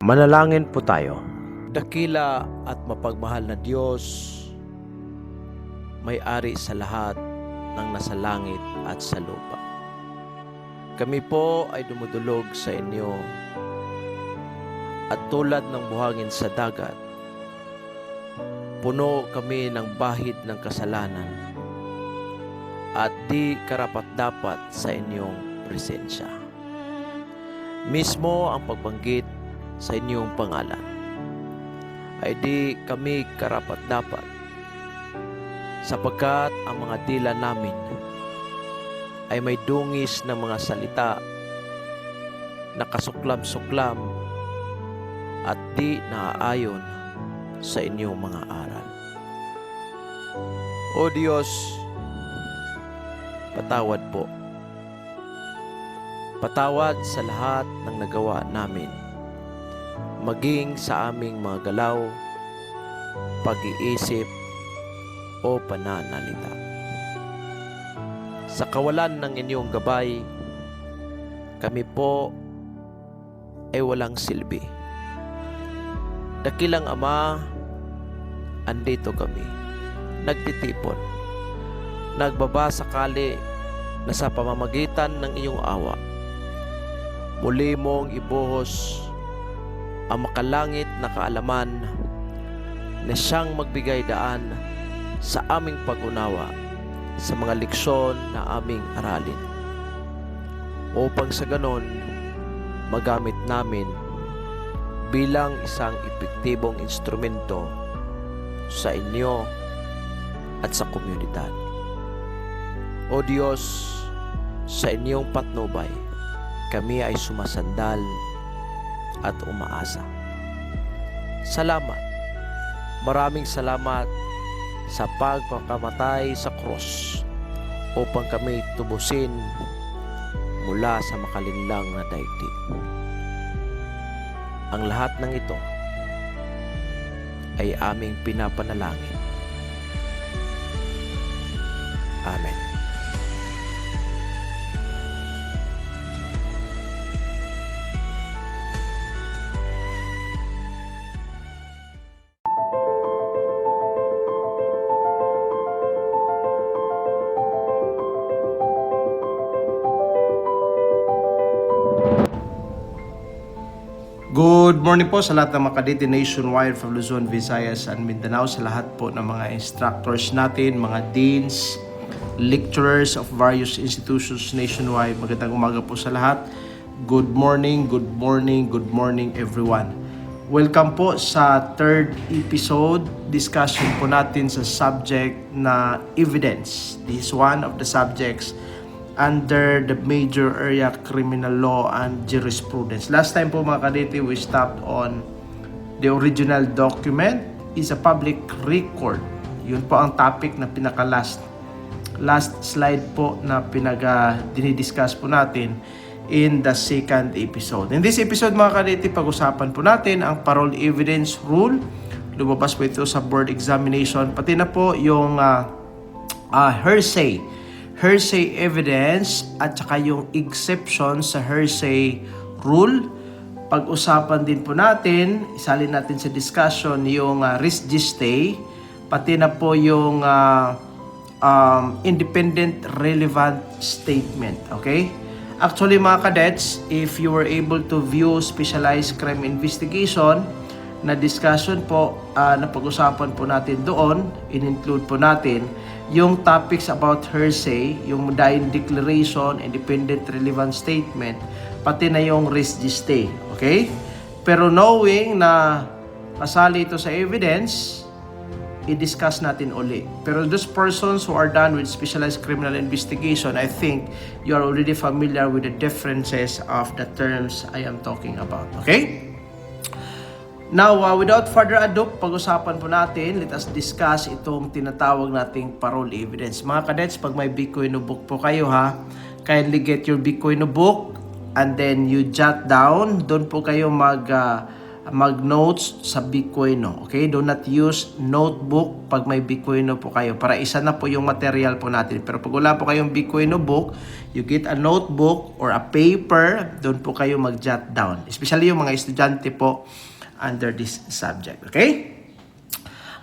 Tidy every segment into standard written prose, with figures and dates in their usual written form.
Manalangin po tayo. Dakila at mapagmahal na Diyos, may-ari sa lahat ng nasa langit at sa lupa. Kami po ay dumudulog sa inyo at tulad ng buhangin sa dagat, puno kami ng bahid ng kasalanan at di karapat-dapat sa inyong presensya. Mismo ang pagbanggit sa inyong pangalan ay di kami karapat-dapat sapagkat ang mga dila namin ay may dungis ng mga salita na kasuklam-suklam at di naaayon sa inyong mga aral. O Diyos, patawad po. Patawad sa lahat ng nagawa namin, maging sa aming mga galaw, pag-iisip o pananalita. Sa kawalan ng inyong gabay, kami po ay walang silbi. Dakilang Ama, andito kami, nagtitipon, nagbabasakali na sa pamamagitan ng iyong awa, muli mong ibuhos ang makalangit na kaalaman na siyang magbigay daan sa aming pag-unawa sa mga leksyon na aming aralin, upang sa ganon magamit namin bilang isang epektibong instrumento sa inyo at sa komunidad. O Diyos, sa inyong patnubay, kami ay sumasandal at umaasa. Salamat. Maraming salamat sa pagpakamatay sa krus upang kami tubusin mula sa makalinlang na daigdig. Ang lahat ng ito ay aming pinapanalangin. Amen. Good morning po sa lahat ng mga kadete nationwide from Luzon, Visayas, and Mindanao, sa lahat po ng mga instructors natin, mga deans, lecturers of various institutions nationwide. Magandang umaga po sa lahat. Good morning, good morning, good morning everyone. Welcome po sa third episode. Discussion po natin sa subject na evidence. This is one of the subjects under the major area criminal law and jurisprudence. Last time po mga kadete, we stopped on the original document is a public record. Yun po ang topic na last slide po na dinidiscuss po natin in the second episode. In this episode mga kadete, pag-usapan po natin ang parole evidence rule. Lumabas po ito sa board examination, pati na po yung hearsay evidence at saka yung exception sa hearsay rule. Pag-usapan din po natin, isalin natin sa discussion yung res gestae, pati na po yung independent relevant statement. Okay? Actually mga cadets, if you were able to view specialized crime investigation na discussion po na pag-usapan po natin doon, in-include po natin yung topics about hearsay, yung dying declaration, independent relevant statement, pati na yung res gestae. Okay? Pero knowing na kasali ito sa evidence, i-discuss natin uli. Pero those persons who are done with specialized criminal investigation, I think you are already familiar with the differences of the terms I am talking about. Okay? Now, without further ado, pag-usapan po natin, let us discuss itong tinatawag nating parole evidence. Mga cadets, pag may Bitcoin book po kayo ha, kindly get your Bitcoin book and then you jot down. Doon po kayo mag-notes sa Bicuino. Okay? Do not use notebook pag may Bicuino po kayo para isa na po yung material po natin. Pero pag wala po kayong Bicuino book, you get a notebook or a paper, doon po kayo mag-jot down. Especially yung mga estudyante po under this subject. Okay?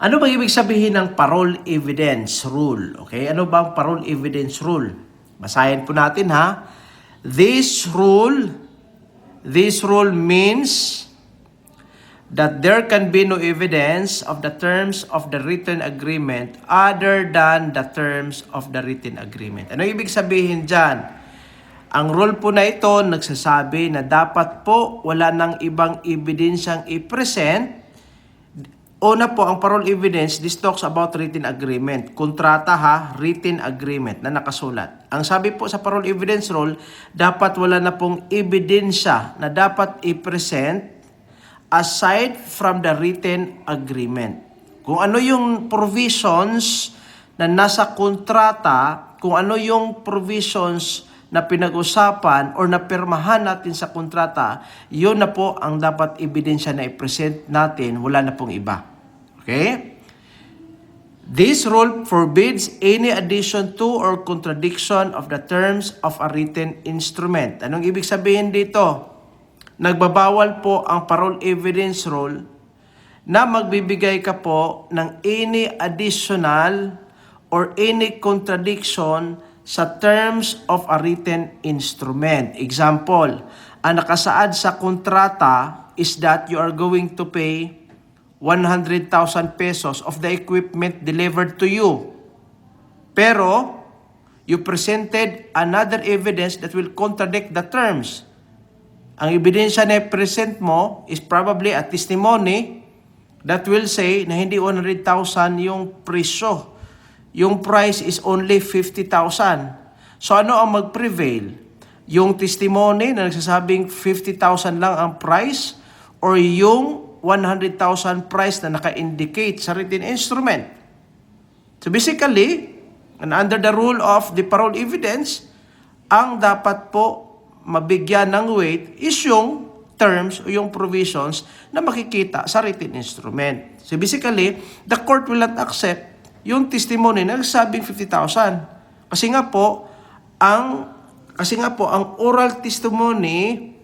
Ano ba ibig sabihin ng parole evidence rule? Okay? Ano ba ang parole evidence rule? Basahin po natin ha. This rule means that there can be no evidence of the terms of the written agreement other than the terms of the written agreement. Ano ibig sabihin dyan? Ang rule po na ito nagsasabi na dapat po wala nang ibang ebidensyang i-present. Una po, ang parole evidence, this talks about written agreement. Kontrata ha, written agreement na nakasulat. Ang sabi po sa parole evidence rule, dapat wala na pong ebidensya na dapat i-present aside from the written agreement. Kung ano yung provisions na nasa kontrata, kung ano yung provisions na pinag-usapan or napirmahan natin sa kontrata, yun na po ang dapat ebidensya na i-present natin, wala na pong iba. Okay? This rule forbids any addition to or contradiction of the terms of a written instrument. Anong ibig sabihin dito? Nagbabawal po ang parole evidence rule na magbibigay ka po ng any additional or any contradiction sa terms of a written instrument. Example, ang nakasaad sa kontrata is that you are going to pay 100,000 pesos of the equipment delivered to you. Pero, you presented another evidence that will contradict the terms. Ang ebidensya na present mo is probably a testimony that will say na hindi 100,000 yung presyo. Yung price is only 50,000. So ano ang mag-prevail? Yung testimony na nagsasabing 50,000 lang ang price or yung 100,000 price na naka-indicate sa written instrument? So basically, and under the rule of the parole evidence, ang dapat po mabigyan ng weight is yung terms o yung provisions na makikita sa written instrument. So basically, the court will not accept yung testimony na nagsabing 50,000. Kasi nga po ang oral testimony,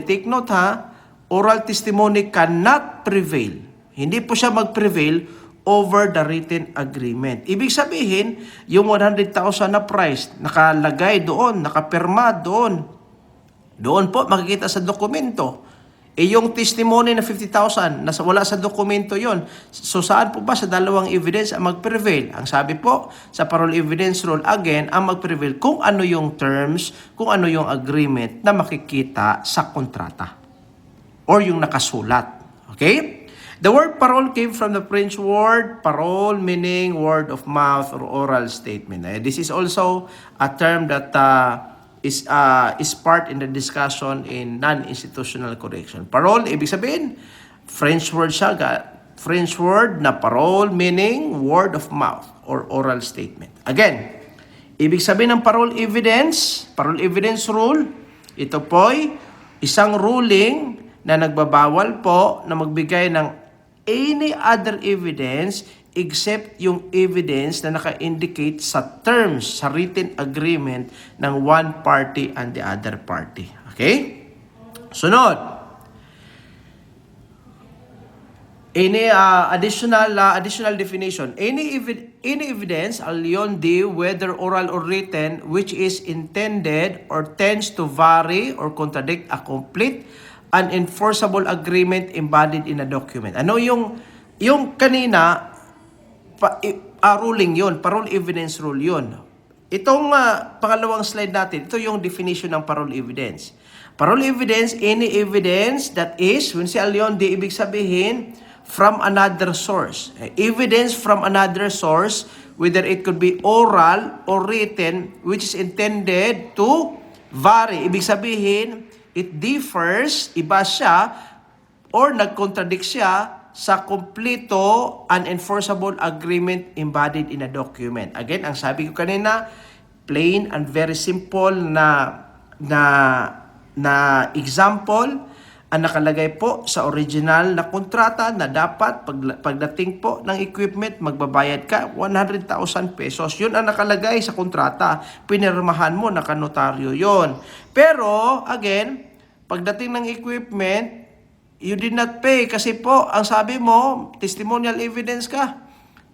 take note ha, oral testimony cannot prevail. Hindi po siya mag-prevail over the written agreement. Ibig sabihin, yung 100,000 na price, nakalagay doon, nakapirma doon. Doon po makikita sa dokumento. Yung testimony na 50,000, wala sa dokumento yon. So saan po ba sa dalawang evidence ang mag-prevail? Ang sabi po, sa parole evidence rule, again, ang mag-prevail kung ano yung terms, kung ano yung agreement na makikita sa kontrata or yung nakasulat. Okay? The word parole came from the French word parole, meaning word of mouth or oral statement. This is also a term that is part in the discussion in non-institutional correction. Parole, ibig sabihin, French word siya, French word na parole, meaning word of mouth or oral statement. Again, ibig sabihin ng parole evidence rule, ito po'y isang ruling na nagbabawal po na magbigay ng any other evidence except yung evidence na naka-indicate sa terms, sa written agreement ng one party and the other party. Okay? Sunod. Any additional definition. Any evidence, alyon di, whether oral or written, which is intended or tends to vary or contradict a complete unenforceable agreement embodied in a document. Ano yung kanina, ruling yun, parole evidence rule yun. Itong pangalawang slide natin, ito yung definition ng parole evidence. Parole evidence, any evidence that is, when si Alyon, di ibig sabihin, from another source. Evidence from another source, whether it could be oral or written, which is intended to vary. Ibig sabihin, it differs, iba siya, or nag-contradict siya sa kompleto unenforceable agreement embodied in a document. Again, ang sabi ko kanina, plain and very simple na example. ang nakalagay po sa original na kontrata na dapat pagdating po ng equipment, magbabayad ka 100,000 pesos. Yun ang nakalagay sa kontrata. Pinirmahan mo, nakanotaryo yon. Pero, again, pagdating ng equipment, you did not pay kasi po, ang sabi mo, testimonial evidence ka.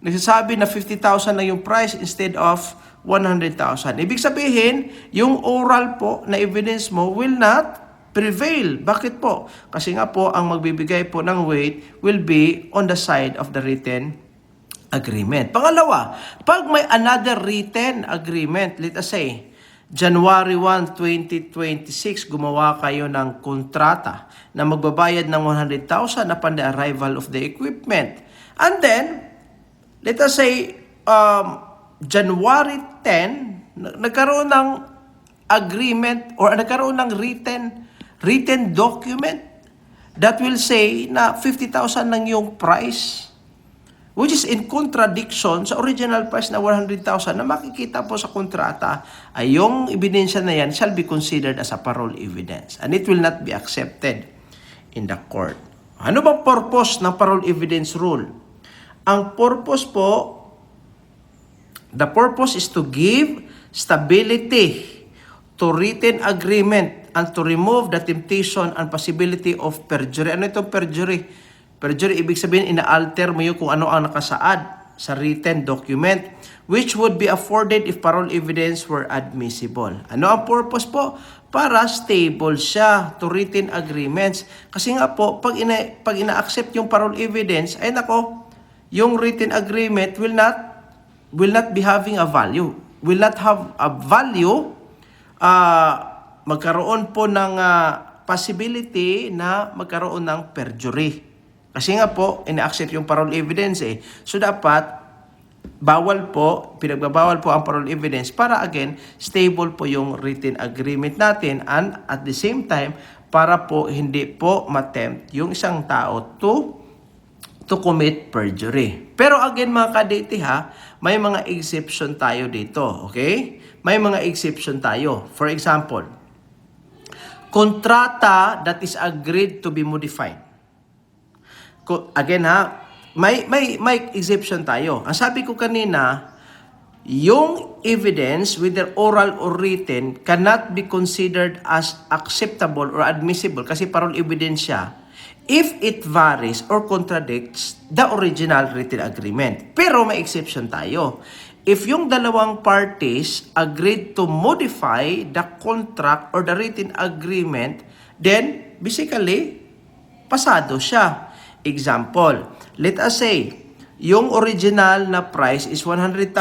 Nagsasabi na 50,000 lang yung price instead of 100,000. Ibig sabihin, yung oral po na evidence mo will not prevail. Bakit po? Kasi nga po, ang magbibigay po ng weight will be on the side of the written agreement. Pangalawa, pag may another written agreement, let us say, January 1, 2026, gumawa kayo ng kontrata na magbabayad ng 100,000 upon the arrival of the equipment. And then, let us say, January 10, nagkaroon ng agreement or nagkaroon ng written document that will say na 50,000 lang yung price, which is in contradiction sa original price na 100,000 na makikita po sa kontrata, ay yung ebidensya na yan shall be considered as a parole evidence and it will not be accepted in the court. Ano bang purpose ng parole evidence rule? Ang purpose po, the purpose is to give stability to written agreement and to remove the temptation and possibility of perjury. Ano itong perjury? Perjury, ibig sabihin, ina-alter mo yung kung ano ang nakasaad sa written document, which would be afforded if parole evidence were admissible. Ano ang purpose po? Para stable siya to written agreements. Kasi nga po, pag ina-accept yung parole evidence, ay nako, yung written agreement will not be having a value. Will not have a value. Magkaroon po ng possibility na magkaroon ng perjury. Kasi nga po, ina-accept yung parole evidence eh. So dapat, pinagbabawal po ang parole evidence para again, stable po yung written agreement natin and at the same time, para po hindi po matempt yung isang tao to commit perjury. Pero again mga kadete ha, may mga exception tayo dito. Okay? May mga exception tayo. For example, kontrata that is agreed to be modified. Again ha, may exception tayo. Ang sabi ko kanina, yung evidence, whether oral or written, cannot be considered as acceptable or admissible kasi parole evidence siya if it varies or contradicts the original written agreement. Pero may exception tayo. If yung dalawang parties agreed to modify the contract or the written agreement, then basically, pasado siya. Example, let us say, yung original na price is 100,000.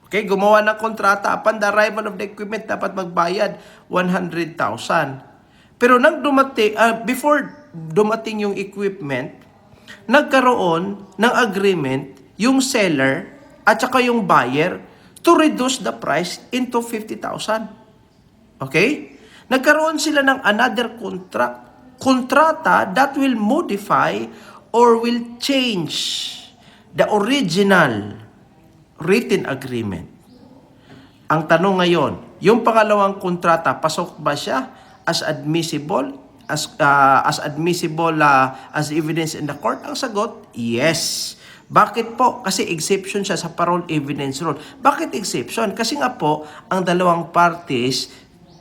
Okay, gumawa ng kontrata, upon the arrival of the equipment, dapat magbayad 100,000. Pero before dumating yung equipment, nagkaroon ng agreement yung seller at saka yung buyer to reduce the price into 50,000. Okay? Nagkaroon sila ng another kontrata that will modify or will change the original written agreement. Ang tanong ngayon, yung pangalawang kontrata, pasok ba siya as admissible? As evidence in the court? Ang sagot, yes. Bakit po? Kasi exception siya sa parole evidence rule. Bakit exception? Kasi nga po, ang dalawang parties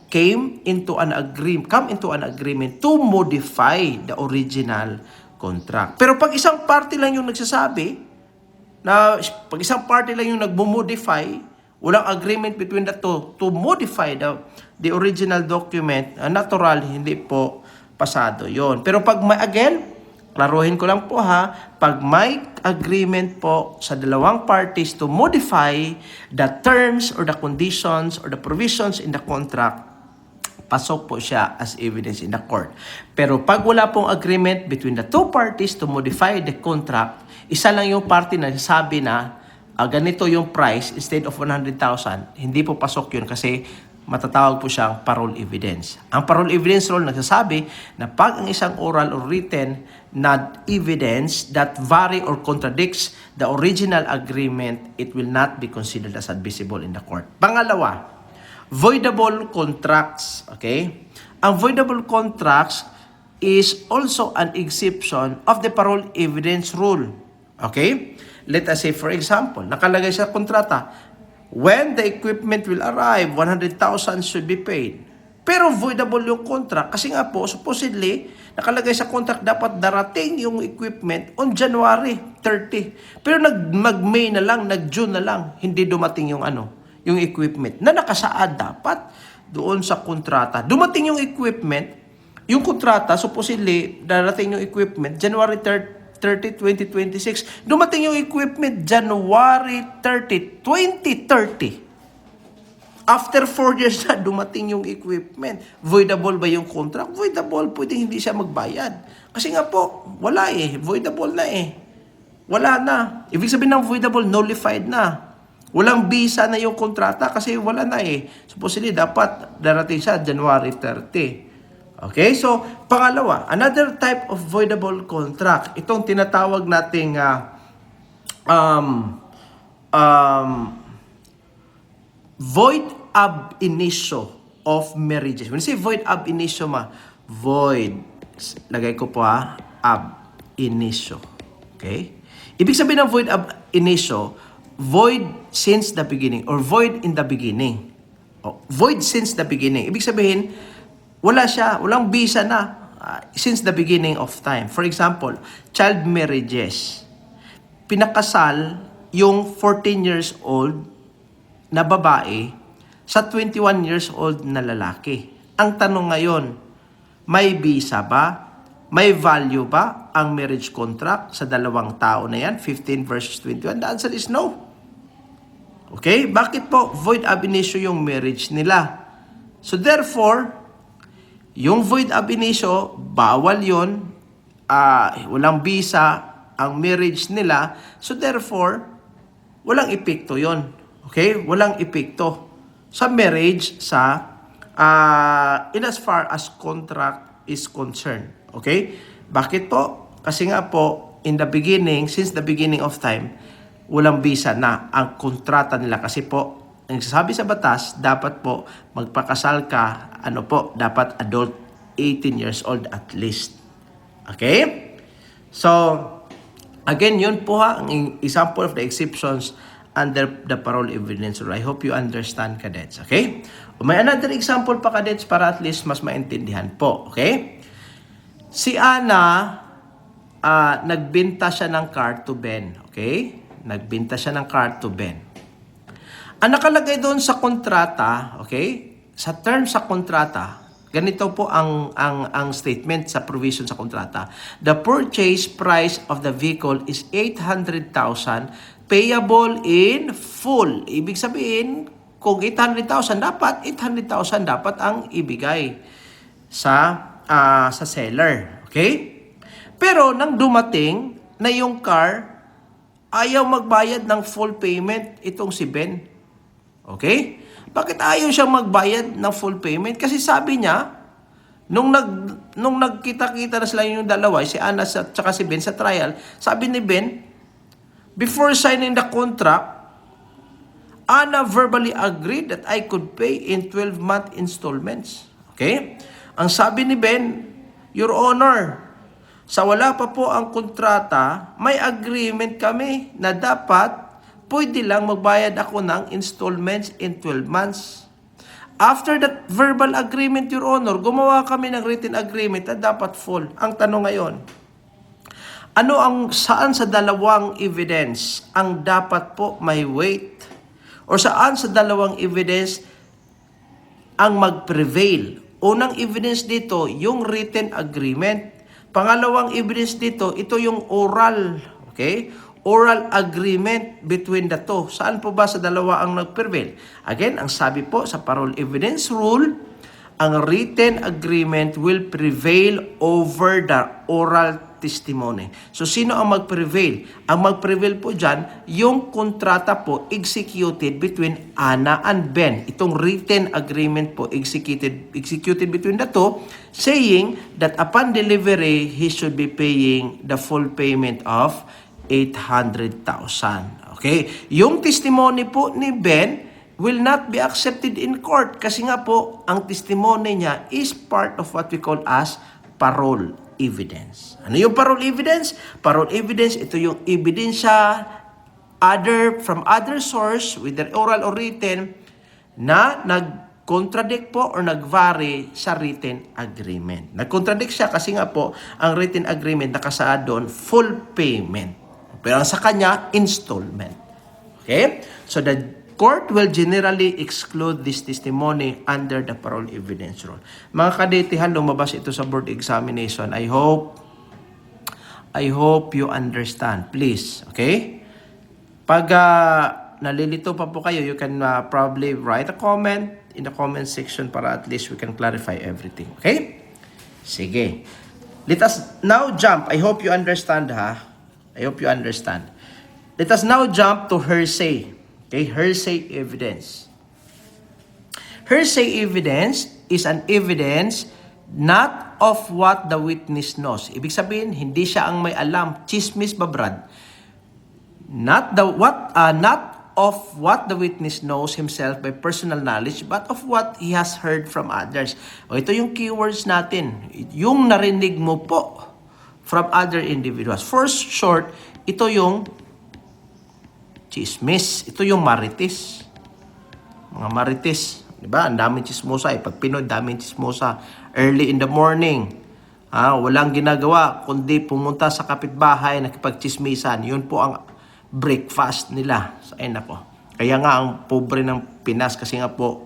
come into an agreement to modify the original contract. Pero pag isang party lang yung nagsasabi, pag isang party lang yung nagmo-modify, walang agreement between the two to modify the original document, natural, hindi po pasado yon. Pero pag klaruhin ko lang po ha, pag may agreement po sa dalawang parties to modify the terms or the conditions or the provisions in the contract, pasok po siya as evidence in the court. Pero pag wala pong agreement between the two parties to modify the contract, isa lang yung party na sabi na ganito yung price instead of 100,000, hindi po pasok yun kasi matatawag po siyang parole evidence. Ang parole evidence rule nagsasabi na pag ang isang oral or written na evidence that vary or contradicts the original agreement, it will not be considered as admissible in the court. Pangalawa, voidable contracts. Okay? Ang voidable contracts, is also an exception of the parole evidence rule. Okay? Let us say, for example, nakalagay sa kontrata, when the equipment will arrive, 100,000 should be paid. Pero voidable yung contract kasi nga po, supposedly, nakalagay sa contract dapat darating yung equipment on January 30. Pero mag-May na lang, nag-June na lang, hindi dumating yung yung equipment na nakasaad dapat doon sa kontrata. Dumating yung equipment, yung kontrata, supposedly, darating yung equipment, January 30, 2026. Dumating yung equipment, January 30, 2030. After 4 years na dumating yung equipment. Voidable ba yung contract? Voidable. Pwede hindi siya magbayad. Kasi nga po, wala Voidable na Wala na. Ibig sabihin ng voidable, nullified na. Walang visa na yung kontrata kasi wala na Supposedly, dapat darating siya January 30. Okay? So, pangalawa, another type of voidable contract. Itong tinatawag nating void ab initio of marriages. When you say void ab initio, void, lagay ko po ab initio. Okay? Ibig sabihin ng void ab initio, void since the beginning or void in the beginning. Void since the beginning. Ibig sabihin, walang visa na since the beginning of time. For example, child marriages. Pinakasal yung 14 years old na babae sa 21 years old na lalaki. Ang tanong ngayon, may visa ba? May value ba ang marriage contract sa dalawang tao na yan? 15 versus 21? The answer is no. Okay? Bakit po void ab initio yung marriage nila? So therefore, yung void ab initio, bawal yun. Walang visa ang marriage nila. So therefore, walang epekto yon. Okay? Walang epekto sa marriage in as far as contract is concerned. Okay? Bakit po? Kasi nga po, in the beginning, since the beginning of time, walang visa na ang kontrata nila. Kasi po, ang sabi sa batas, dapat po magpakasal ka, dapat adult 18 years old at least. Okay? So, again, yun po ang example of the exceptions under the parole evidence rule. I hope you understand, cadets. Okay? May another example pa, cadets, para at least mas maintindihan po. Okay? Si Ana, nagbenta siya ng car to Ben. Okay? Nagbenta siya ng car to Ben. Ang nakalagay doon sa kontrata, okay? Sa term sa kontrata, ganito po ang statement sa provision sa kontrata. The purchase price of the vehicle is 800,000 payable in full. Ibig sabihin, kung 800,000 dapat, 800,000 dapat ang ibigay sa seller. Okay? Pero nang dumating na yung car, ayaw magbayad ng full payment itong si Ben. Okay? Bakit ayaw siyang magbayad ng full payment? Kasi sabi niya, nung nagkita-kita na sila yung dalawa, si Ana at saka si Ben sa trial, sabi ni Ben, before signing the contract, Ana verbally agreed that I could pay in 12-month installments. Okay? Ang sabi ni Ben, Your Honor, sa wala pa po ang kontrata, may agreement kami na dapat pwede lang magbayad ako ng installments in 12 months. After that verbal agreement, Your Honor, gumawa kami ng written agreement na dapat full. Ang tanong ngayon, saan sa dalawang evidence ang dapat po may weight? O saan sa dalawang evidence ang mag-prevail? Unang evidence dito, yung written agreement. Pangalawang evidence dito, ito yung oral. Okay? Oral agreement between the two. Saan po ba sa dalawa ang nag-prevail? Again, ang sabi po sa parole evidence rule, ang written agreement will prevail over the oral testimony. So, sino ang mag-prevail? Ang mag-prevail po dyan, yung kontrata po executed between Ana and Ben. Itong written agreement po executed between the two, saying that upon delivery, he should be paying the full payment of 800,000. Okay? Yung testimony po ni Ben will not be accepted in court kasi nga po, ang testimony niya is part of what we call as parole evidence. Ano yung parole evidence? Parole evidence, ito yung ebidensya from other source, whether oral or written, na nag-contradict po or nag-vary sa written agreement. Nag-contradict siya kasi nga po, ang written agreement nakasaad doon, full payment. Pero ang sa kanya, installment. Okay? So the court will generally exclude this testimony under the parole evidence rule. Mga kadetihan, lumabas ito sa board examination. I hope you understand. Please. Okay? Pag nalilito pa po kayo, you can probably write a comment in the comment section para at least we can clarify everything. Okay? Sige. Let us now jump. I hope you understand, ha? I hope you understand. Let us now jump to hearsay. Okay? Hearsay evidence. Hearsay evidence is an evidence not of what the witness knows. Ibig sabihin, hindi siya ang may alam. Chismis ba, Brad? Not of what the witness knows himself by personal knowledge, but of what he has heard from others. O ito yung keywords natin. Yung narinig mo po from other individuals. For short, ito yung chismis. Ito yung marites. Mga marites. Diba? Ang daming chismosa. Pag Pinoy, daming chismosa. Early in the morning. Walang ginagawa kundi pumunta sa kapitbahay, nakipagchismisan. Yun po ang breakfast nila. Ay nako. Kaya nga ang pobre ng Pinas kasi nga po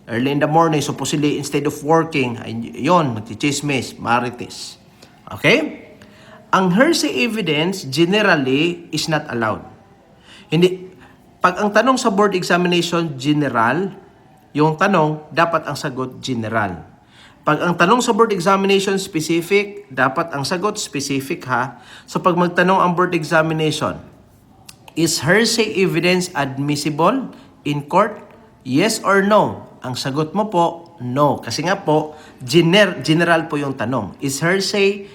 early in the morning, supposedly instead of working, yun, magchichismis, marites. Okay? Ang hearsay evidence generally is not allowed. Hindi, pag ang tanong sa board examination general, yung tanong, dapat ang sagot general. Pag ang tanong sa board examination specific, dapat ang sagot specific, ha? So pag magtanong ang board examination, is hearsay evidence admissible in court? Yes or no? Ang sagot mo po, no. Kasi nga po, general po yung tanong. Is hearsay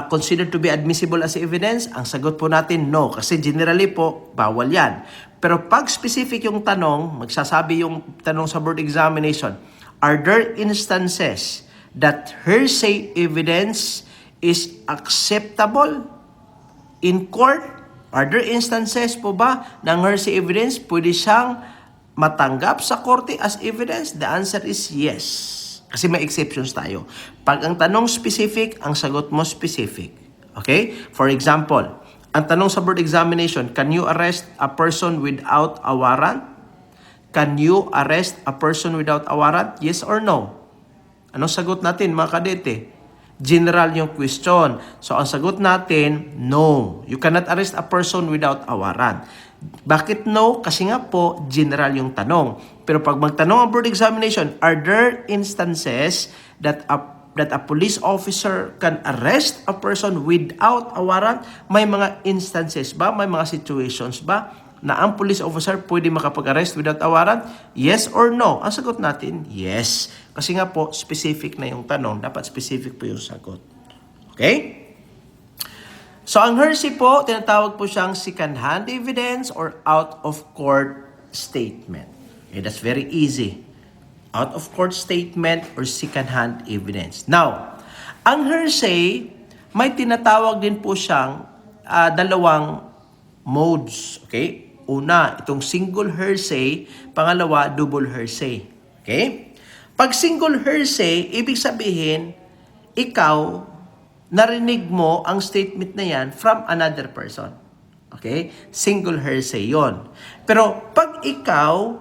considered to be admissible as evidence? Ang sagot po natin, no. Kasi generally po, bawal yan. Pero pag specific yung tanong, magsasabi yung tanong sa board examination, are there instances that hearsay evidence is acceptable in court? Are there instances po ba ng hearsay evidence pwede siyang matanggap sa korte as evidence? The answer is yes. Kasi may exceptions tayo. Pag ang tanong specific, ang sagot mo specific. Okay? For example, ang tanong sa board examination, can you arrest a person without a warrant? Can you arrest a person without a warrant? Yes or no? Anong sagot natin, mga kadete? General yung question. So, ang sagot natin, no. You cannot arrest a person without a warrant. Bakit no? Kasi nga po, general yung tanong. Pero pag magtanong ang board examination, are there instances that a police officer can arrest a person without a warrant? May mga instances ba? May mga situations ba na ang police officer pwede makapag-arrest without a warrant? Yes or no? Ang sagot natin, yes. Kasi nga po, specific na yung tanong. Dapat specific po yung sagot. Okay? So, ang hearsay po, tinatawag po siyang second-hand evidence or out-of-court statement. Okay, that's very easy. Out-of-court statement or second-hand evidence. Now, ang hearsay, may tinatawag din po siyang dalawang modes. Okay? Una, itong single hearsay. Pangalawa, double hearsay. Okay? Pag single hearsay, ibig sabihin, ikaw, narinig mo ang statement na yan from another person. Okay? Single hearsay yon. Pero pag ikaw,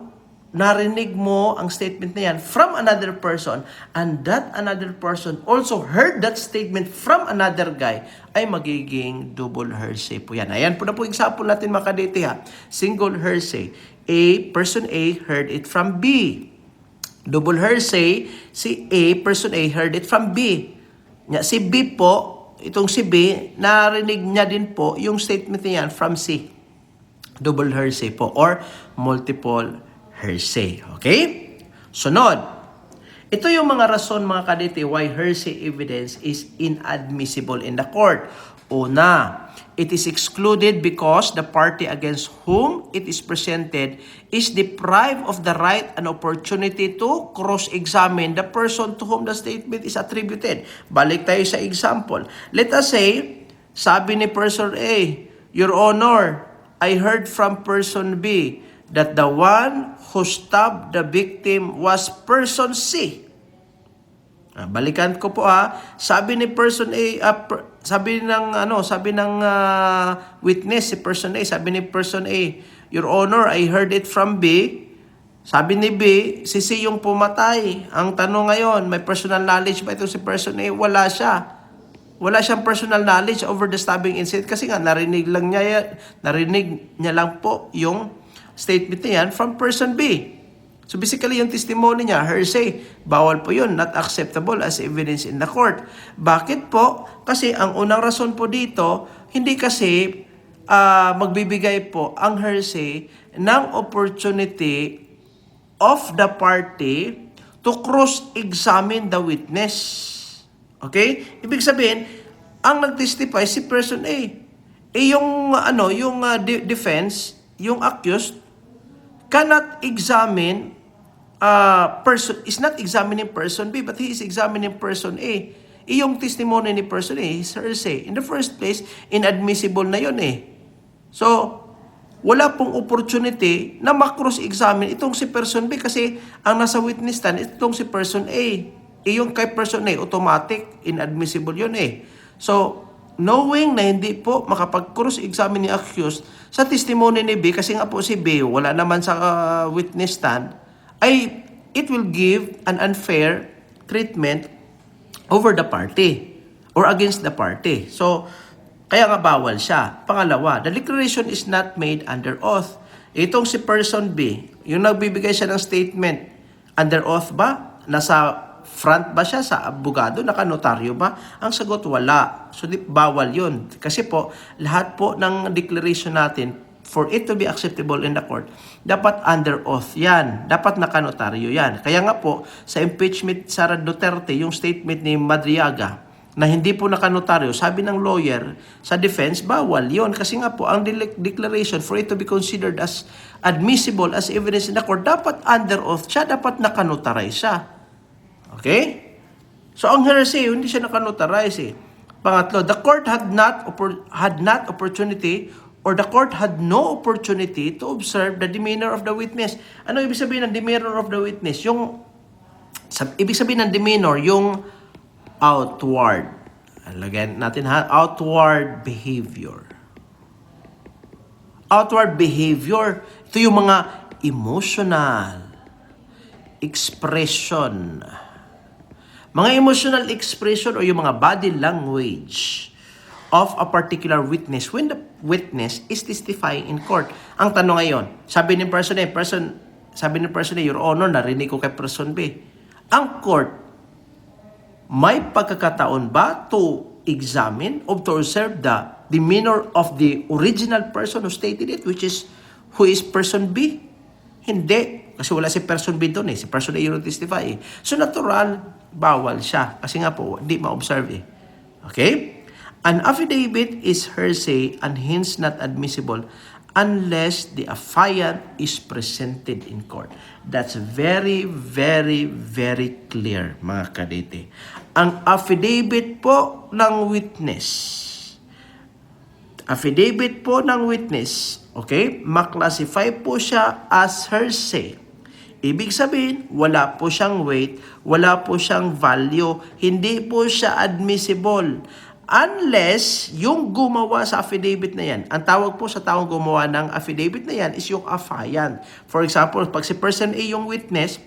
narinig mo ang statement na yan from another person and that another person also heard that statement from another guy, ay magiging double hearsay po yan. Ayan po na po example natin, mga kadete, ha. Single hearsay. Person A heard it from B. Double hearsay, si A, person A heard it from B. Si B po, itong si B, narinig niya din po yung statement na yan from C. Double hearsay po or multiple hearsay. Okay? Sunod. Ito yung mga rason, mga kadete, why hearsay evidence is inadmissible in the court. Una, it is excluded because the party against whom it is presented is deprived of the right and opportunity to cross-examine the person to whom the statement is attributed. Balik tayo sa example. Let us say, sabi ni person A, Your Honor, I heard from person B that the one who stabbed the victim was person C. Balikan ko po sabi ni person A, sabi ng witness si person A, sabi ni person A, Your Honor, I heard it from B. Sabi ni B, si C yung pumatay. Ang tanong ngayon, may personal knowledge ba ito si person A? Wala siya. Wala siyang personal knowledge over the stabbing incident kasi nga narinig niya lang po yung statement niya yan from person B. So basically, yung testimony niya, hearsay, bawal po yun, not acceptable as evidence in the court. Bakit po? Kasi ang unang rason po dito, hindi kasi magbibigay po ang hearsay ng opportunity of the party to cross-examine the witness. Okay? Ibig sabihin, ang nag-testify si person A. Yung defense, yung accused, cannot examine is not examining person B, but he is examining person A. Yung testimony ni person A is hearsay. In the first place, inadmissible na yun So, wala pong opportunity na makross-examine itong si person B kasi ang nasa witness stand, itong si person A. Yung kay person A, automatic, inadmissible yun So, knowing na hindi po makapag-cross-examine ni accused sa testimony ni B, kasi nga po si B, wala naman sa witness stand, ay it will give an unfair treatment over the party or against the party. So, kaya nga bawal siya. Pangalawa, the declaration is not made under oath. Itong si person B, yung nagbibigay siya ng statement, under oath ba? Nasa front ba siya sa abogado? Naka-notaryo ba? Ang sagot, wala. So, bawal yun. Kasi po, lahat po ng declaration natin, for it to be acceptable in the court, dapat under oath yan. Dapat naka-notaryo yan. Kaya nga po, sa impeachment Sara Duterte, yung statement ni Madriaga, na hindi po naka-notaryo, sabi ng lawyer sa defense, bawal yon. Kasi nga po, ang declaration for it to be considered as admissible as evidence in the court, dapat under oath siya, dapat naka-notarize siya. Okay? So, ang hearsay, hindi siya naka-notarize Pangatlo, the court had not opportunity or the court had no opportunity to observe the demeanor of the witness. Ano ibig sabihin ng demeanor of the witness? Ibig sabihin ng demeanor, yung outward. Lagyan natin outward behavior. Outward behavior, ito yung mga emotional expression. Mga emotional expression o yung mga body language of a particular witness when the witness is testifying in court. Ang tanong ngayon, sabi ni person A, Your Honor, narinig ko kay person B. Ang court, may pagkakataon ba to examine or to observe the demeanor of the original person who stated it, who is person B? Hindi. Kasi wala si person B doon Si person A yung testify So natural, bawal siya. Kasi nga po, hindi ma-observe Okay? An affidavit is hearsay and hence not admissible unless the affiant is presented in court. That's very, very, very clear, mga kadete. Ang affidavit po ng witness, okay, maklasify po siya as hearsay. Ibig sabihin, wala po siyang weight, wala po siyang value, hindi po siya admissible. Unless yung gumawa sa affidavit na yan, ang tawag po sa taong gumawa ng affidavit na yan is yung affiant. For example, pag si person A yung witness,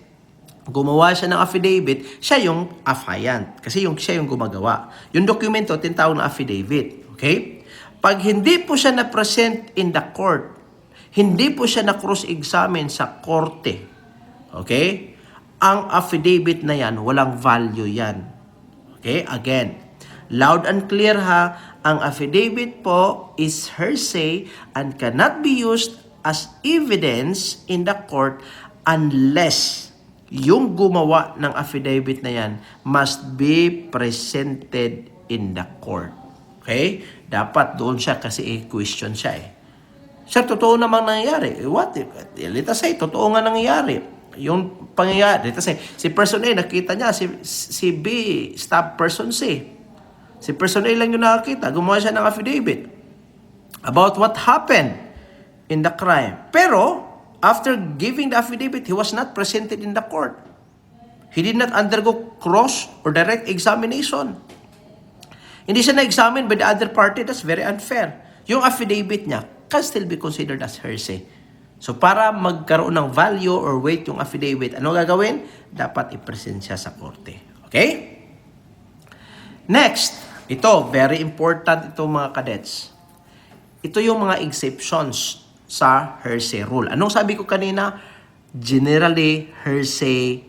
gumawa siya ng affidavit, siya yung affiant. Kasi siya yung gumagawa. Yung dokumento, tinatawag na affidavit. Okay? Pag hindi po siya na-present in the court, hindi po siya na-cross-examine sa korte, okay? Ang affidavit na yan, walang value yan. Okay? Again, loud and clear ang affidavit po is hearsay and cannot be used as evidence in the court unless yung gumawa ng affidavit na yan must be presented in the court. Okay? dapat doon siya kasi question siya eh. Sir, totoo namang nangyayari. What? Let us say, totoo nga nangyayari. Yung pangyayari, let us say, si person A, nakita niya, si B, stab person C. Si person A lang yung nakakita, gumawa siya ng affidavit about what happened in the crime. Pero, after giving the affidavit, he was not presented in the court. He did not undergo cross or direct examination. Hindi siya na-examine by the other party. That's very unfair. Yung affidavit niya can still be considered as hearsay. So, para magkaroon ng value or weight yung affidavit, ano gagawin? Dapat i-present siya sa korte. Okay? Next, ito, very important ito mga cadets. Ito yung mga exceptions sa hearsay rule. Anong sabi ko kanina? Generally, hearsay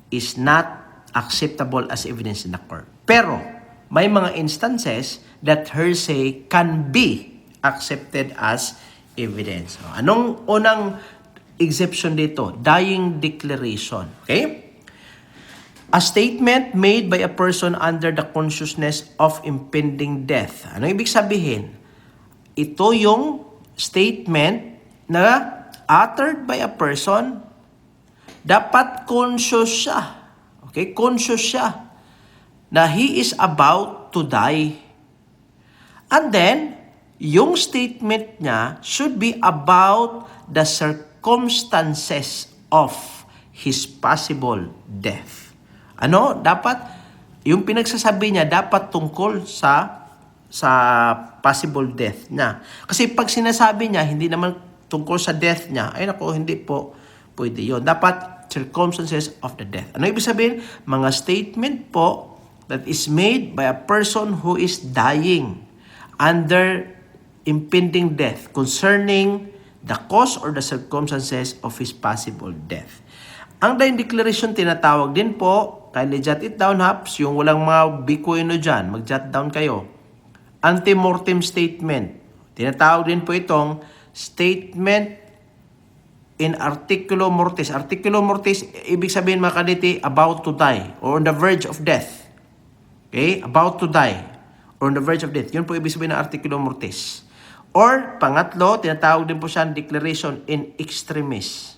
is not acceptable as evidence in the court. Pero, may mga instances that hearsay can be accepted as evidence. Anong unang exception dito? Dying declaration. Okay? A statement made by a person under the consciousness of impending death. Anong ibig sabihin? Ito yung statement na uttered by a person, dapat conscious siya. Okay? Conscious siya na he is about to die. And then, yung statement niya should be about the circumstances of his possible death. Ano? Dapat, yung pinagsasabi niya, dapat tungkol sa possible death niya. Kasi pag sinasabi niya, hindi naman tungkol sa death niya, ay nako, hindi po pwede yun. Dapat circumstances of the death. Ano ibig sabihin? Mga statement po that is made by a person who is dying under impending death concerning the cause or the circumstances of his possible death. Ang dying declaration tinatawag din po, kindly jot it down haps, yung walang mga bikuino dyan, mag-jot down kayo. Antemortem statement. Tinatawag din po itong statement in articulo mortis. Articulo mortis, ibig sabihin mga kaditi, about to die or on the verge of death. Okay? About to die or on the verge of death. Yun po ibig sabihin ng articulo mortis. Or, pangatlo, tinatawag din po siya declaration in extremis.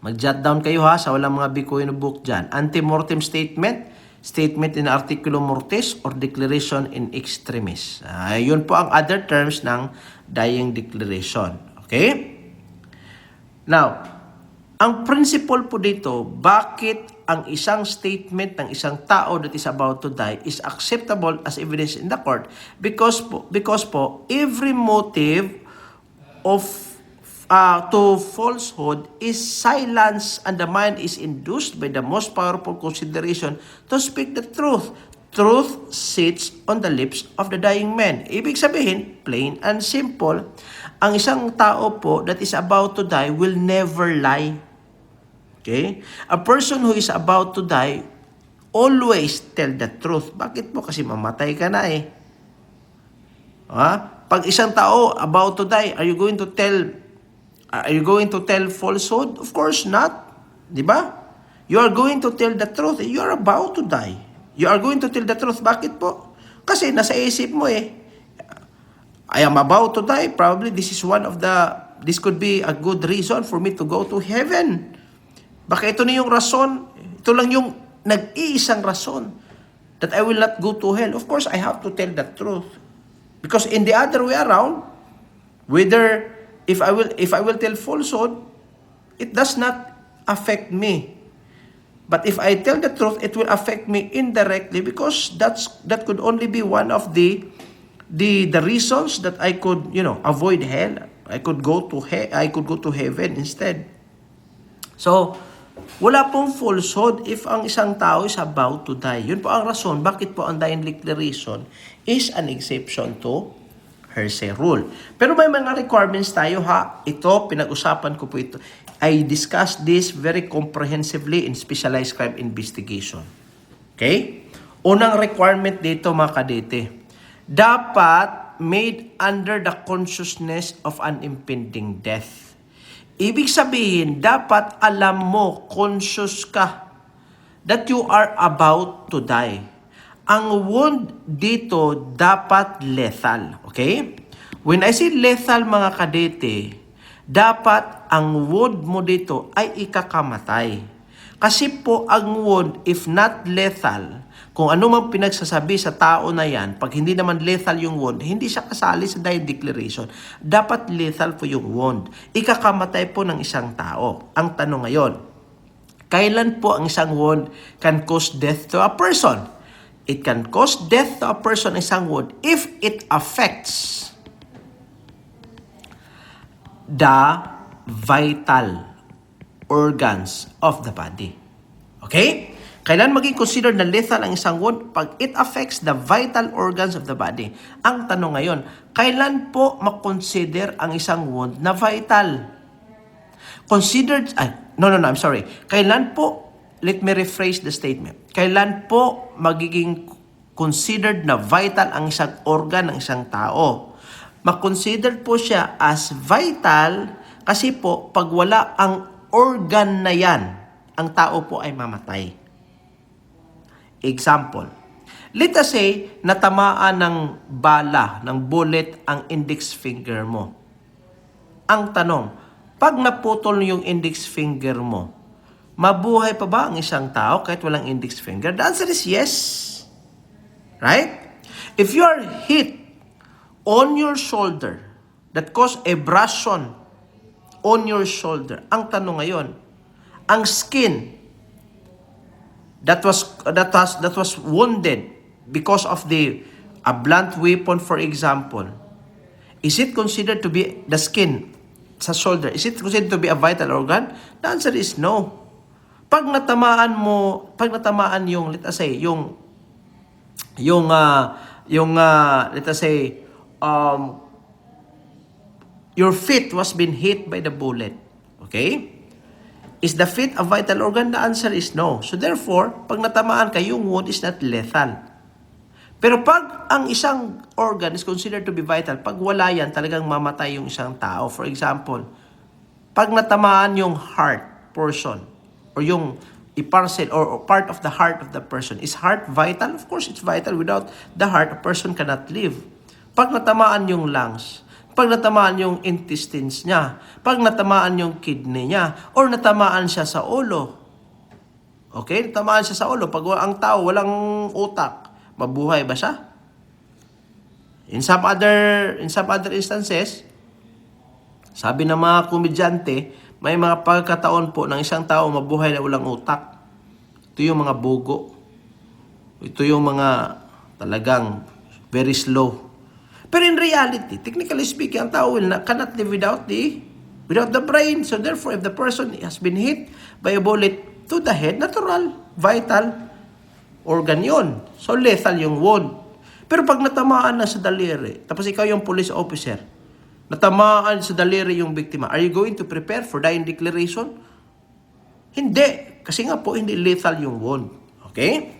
Mag-jot down kayo ha sa walang mga bikuin na book dyan. Antemortem statement, statement in articulo mortis, or declaration in extremis. Yun po ang other terms ng dying declaration. Okay? Now, ang principle po dito, bakit ang isang statement ng isang tao that is about to die is acceptable as evidence in the court? Because po every motive of to falsehood is silence, and the mind is induced by the most powerful consideration to speak the truth. Truth sits on the lips of the dying man. Ibig sabihin, plain and simple, ang isang tao po that is about to die will never lie. Okay? A person who is about to die always tell the truth. Bakit po? Kasi mamatay ka na eh. Pag isang tao about to die, are you going to tell falsehood? Of course not. Di ba? You are going to tell the truth. You are about to die. You are going to tell the truth. Bakit po? Kasi nasa isip mo eh, I am about to die. Probably this could be a good reason for me to go to heaven. Baka ito na yung rason, ito lang yung nag-iisang rason that I will not go to hell. Of course, I have to tell the truth. Because in the other way around, whether if I will tell falsehood, it does not affect me. But if I tell the truth, it will affect me indirectly, because that could only be one of the reasons that I could, avoid hell. I could go to heaven instead. So, wala pong falsehood if ang isang tao is about to die. Yun po ang rason bakit po ang dying declaration is an exception to hearsay rule. Pero may mga requirements tayo ha. Ito, pinag-usapan ko po ito. I discussed this very comprehensively in specialized crime investigation. Okay? Unang requirement dito mga kadete, dapat made under the consciousness of an impending death. Ibig sabihin, dapat alam mo, conscious ka, that you are about to die. Ang wound dito dapat lethal. Okay? When I say lethal mga kadete, dapat ang wound mo dito ay ikakamatay. Kasi po ang wound, if not lethal, kung ano man pinagsasabi sa tao na yan, pag hindi naman lethal yung wound, hindi siya kasali sa dying declaration. Dapat lethal po yung wound. Ikakamatay po ng isang tao. Ang tanong ngayon, kailan po ang isang wound can cause death to a person? It can cause death to a person, isang wound, if it affects the vital organs of the body. Okay? Kailan maging considered na lethal ang isang wound? Pag it affects the vital organs of the body. Ang tanong ngayon, kailan po makonsider ang isang wound na vital? I'm sorry. Kailan po, let me rephrase the statement. Kailan po magiging considered na vital ang isang organ ng isang tao? Makonsidered po siya as vital kasi po pag wala ang organ na yan, ang tao po ay mamatay. Example, let us say, natamaan ng bala, ng bullet ang index finger mo. Ang tanong, pag naputol yung index finger mo, mabuhay pa ba ang isang tao kahit walang index finger? The answer is yes. Right? If you are hit on your shoulder that cause abrasion on your shoulder, ang tanong ngayon, ang skin that was wounded because of a blunt weapon, for example, is it considered to be the skin sa shoulder? Is it considered to be a vital organ? The answer is no. Pag natamaan yung, let us say, let us say, your feet was been hit by the bullet. Okay? Is the feet a vital organ? The answer is no. So therefore, pag natamaan ka, yung wound is not lethal. Pero pag ang isang organ is considered to be vital, pag wala yan, talagang mamatay yung isang tao. For example, pag natamaan yung heart portion, or yung parcel or part of the heart of the person, is heart vital? Of course, it's vital. Without the heart, a person cannot live. Pag natamaan yung lungs, pag natamaan yung intestines niya, pag natamaan yung kidney niya, or natamaan siya sa ulo. Okay? Natamaan siya sa ulo. Pag ang tao walang utak, mabuhay ba siya? In some other instances, sabi ng mga komedyante, may mga pagkataon po ng isang tao mabuhay na walang utak. Ito yung mga bugo. Ito yung mga talagang very slow. Pero in reality, technically speaking, ang tao cannot live without the brain. So therefore, if the person has been hit by a bullet to the head, natural, vital organ yun. So lethal yung wound. Pero pag natamaan na sa daliri, tapos ikaw yung police officer, natamaan sa daliri yung biktima, are you going to prepare for dying declaration? Hindi. Kasi nga po, hindi lethal yung wound. Okay?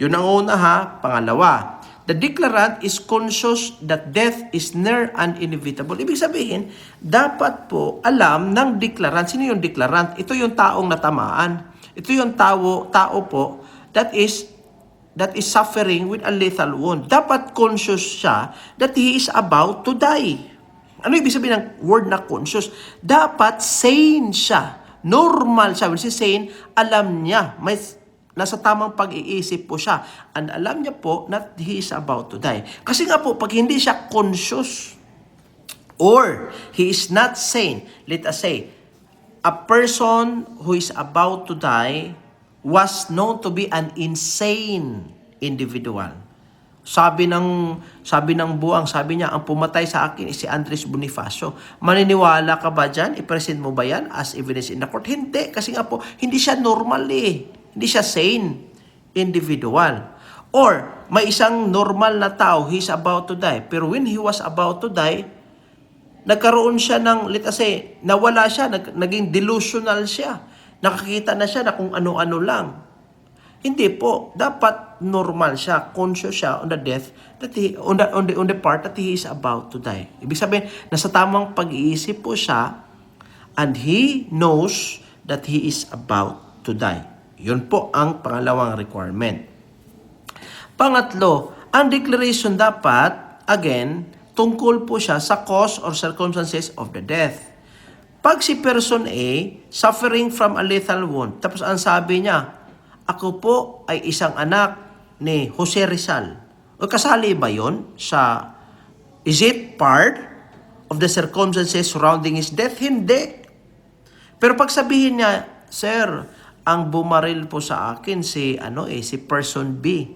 Yun ang una ha. Pangalawa, the declarant is conscious that death is near and inevitable. Ibig sabihin, dapat po alam ng declarant. Sino yung declarant? Ito yung taong natamaan. Ito yung tao po that is suffering with a lethal wound. Dapat conscious siya that he is about to die. Ano ibig sabihin ng word na conscious? Dapat sane siya. Normal siya. When si sane, alam niya. Nasa tamang pag-iisip po siya. And alam niya po that he is about to die. Kasi nga po, pag hindi siya conscious or he is not sane, let us say, a person who is about to die was known to be an insane individual. Sabi ng buwang, sabi niya, ang pumatay sa akin is si Andres Bonifacio. Maniniwala ka ba dyan? I-present mo ba yan as evidence in the court? Hindi. Kasi nga po, hindi siya normal eh. Hindi siya sane individual. Or, may isang normal na tao, he's about to die. Pero when he was about to die, nagkaroon siya ng, let us say, nawala siya, naging delusional siya. Nakakita na siya na kung ano-ano lang. Hindi po. Dapat normal siya, conscious siya on the death, that on the part that he is about to die. Ibig sabihin, nasa tamang pag-iisip po siya, and he knows that he is about to die. Yun po ang pangalawang requirement. Pangatlo, ang declaration dapat, again, tungkol po siya sa cause or circumstances of the death. Pag si person A, suffering from a lethal wound, tapos ang sabi niya, ako po ay isang anak ni Jose Rizal. O kasali ba yon sa, is it part of the circumstances surrounding his death? Hindi. Pero pag sabihin niya, sir, ang bumaril po sa akin si person B.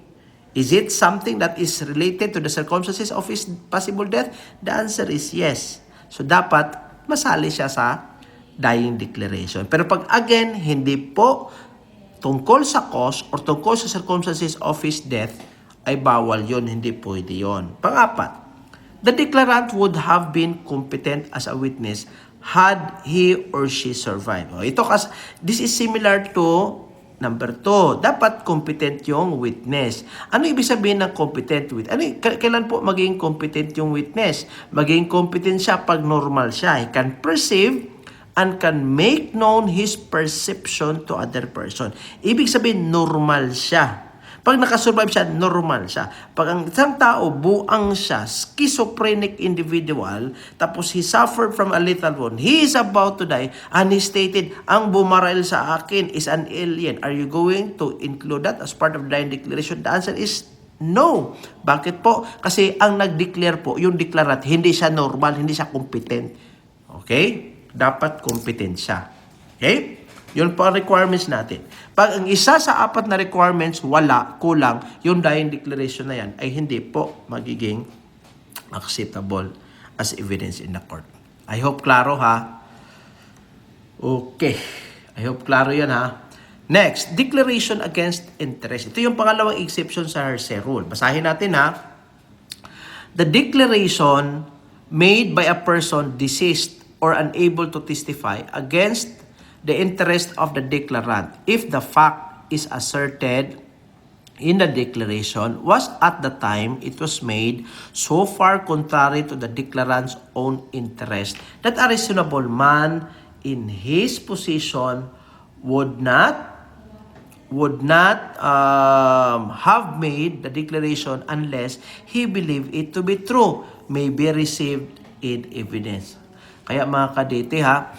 Is it something that is related to the circumstances of his possible death? The answer is yes. So dapat masali siya sa dying declaration. Pero pag again, hindi po tungkol sa cause or tungkol sa circumstances of his death, ay bawal yon, hindi pwede yon. Pangapat, the declarant would have been competent as a witness had he or she survived. This is similar to number 2. Dapat competent yung witness. Ano ibig sabihin ng competent witness? Kailan po maging competent yung witness? Maging competent siya pag normal siya. He can perceive and can make known his perception to other person. Ibig sabihin, normal siya. Pag nakasurvive siya, normal siya. Pag ang isang tao, buang siya, schizophrenic individual, tapos he suffered from a lethal wound, he is about to die, and he stated, ang bumaril sa akin is an alien. Are you going to include that as part of the dying declaration? The answer is no. Bakit po? Kasi ang nag-declare po, yung declarant, hindi siya normal, hindi siya competent. Okay? Dapat competent siya. Okay? Yun po ang requirements natin. Pag ang isa sa 4 na requirements, wala, kulang, yung dying declaration na yan ay hindi po magiging acceptable as evidence in the court. I hope klaro ha. Okay. I hope klaro yan ha. Next, declaration against interest. Ito yung pangalawang exception sa hearsay rule. Basahin natin ha. The declaration made by a person deceased or unable to testify against the interest of the declarant, if the fact is asserted in the declaration, was at the time it was made so far contrary to the declarant's own interest that a reasonable man in his position would not have made the declaration unless he believed it to be true, may be received in evidence. Kaya mga kadete ha,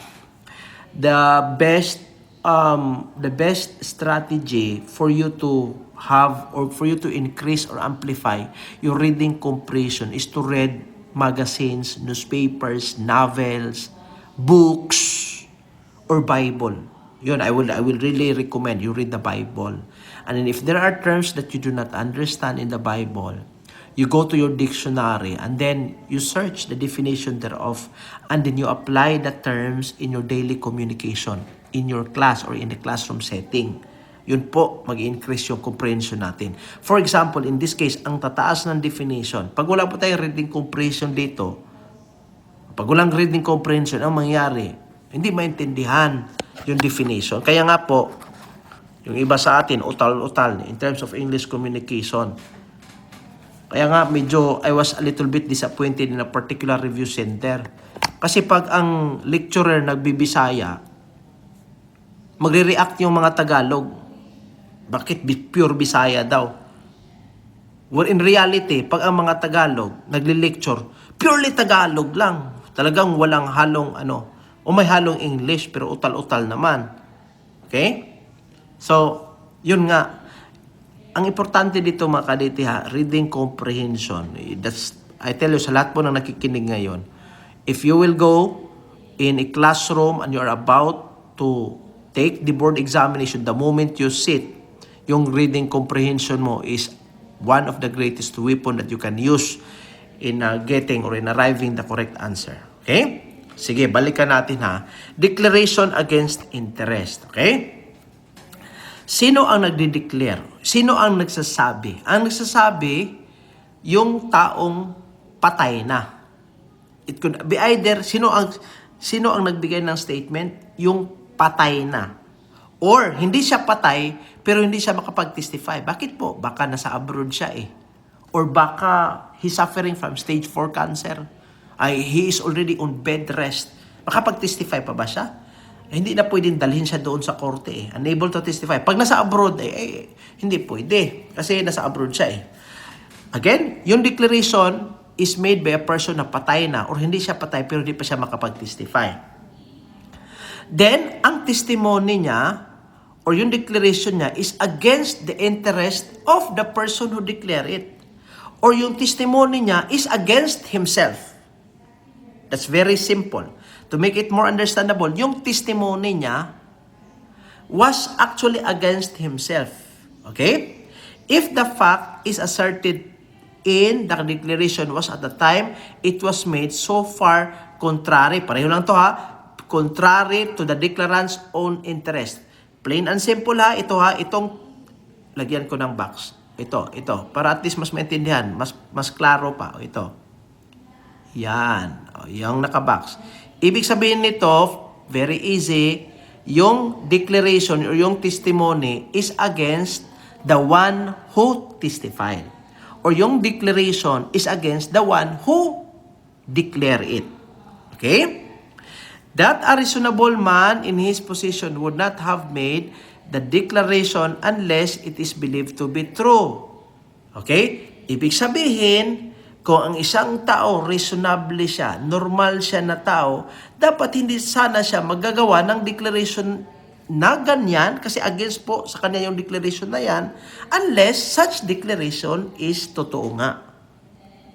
the best strategy for you to have or for you to increase or amplify your reading comprehension is to read magazines, newspapers, novels, books, or Bible. Yun, I will really recommend you read the Bible. And then if there are terms that you do not understand in the Bible, you go to your dictionary and then you search the definition thereof and then you apply the terms in your daily communication, in your class or in the classroom setting. Yun po, mag-increase yung comprehension natin. For example, in this case, ang tataas ng definition, pag wala po tayong reading comprehension dito, pag walang reading comprehension, ang mangyari, hindi maintindihan yung definition. Kaya nga po, yung iba sa atin, utal-utal in terms of English communication. Kaya nga medyo I was a little bit disappointed in a particular review center. Kasi pag ang lecturer nagbibisaya, magre-react yung mga Tagalog. Bakit pure Bisaya daw? Well, in reality, pag ang mga Tagalog nagli-lecture, purely Tagalog lang. Talagang walang halong o may halong English pero utal-utal naman. Okay? So, yun nga. Ang importante dito mga kadete ha, reading comprehension. I tell you, sa lahat po ng nakikinig ngayon, if you will go in a classroom and you are about to take the board examination, the moment you sit, yung reading comprehension mo is one of the greatest weapon that you can use in getting or in arriving the correct answer. Okay? Sige, balikan natin ha. Declaration against interest. Okay? Sino ang nagde-declare? Sino ang nagsasabi? Ang nagsasabi, yung taong patay na. It could be either, sino ang nagbigay ng statement? Yung patay na. Or, hindi siya patay, pero hindi siya makapag-testify. Bakit po? Baka nasa abroad siya eh. Or baka he's suffering from stage 4 cancer. He is already on bed rest. Makapag-testify pa ba siya? hindi na pwedeng dalhin siya doon sa korte eh. Unable to testify. Pag nasa abroad, hindi pwede. Kasi nasa abroad siya eh. Again, yung declaration is made by a person na patay na or hindi siya patay pero hindi pa siya makapag-testify. Then, ang testimony niya or yung declaration niya is against the interest of the person who declared it. Or yung testimony niya is against himself. That's very simple. To make it more understandable, yung testimony niya was actually against himself. Okay? If the fact is asserted in the declaration was at the time it was made so far contrary, pareho lang to ha, contrary to the declarant's own interest. Plain and simple ha, itong lagyan ko ng box. Ito, para at least mas maintindihan, mas klaro pa. Ito. Yan, yung naka-box. Ibig sabihin nito, very easy, yung declaration or yung testimony is against the one who testified. Or yung declaration is against the one who declared it. Okay? That a reasonable man in his position would not have made the declaration unless it is believed to be true. Okay? Ibig sabihin, kung ang isang tao, reasonable siya, normal siya na tao, dapat hindi sana siya magagawa ng declaration na ganyan, kasi against po sa kanya yung declaration na yan, unless such declaration is totoo nga.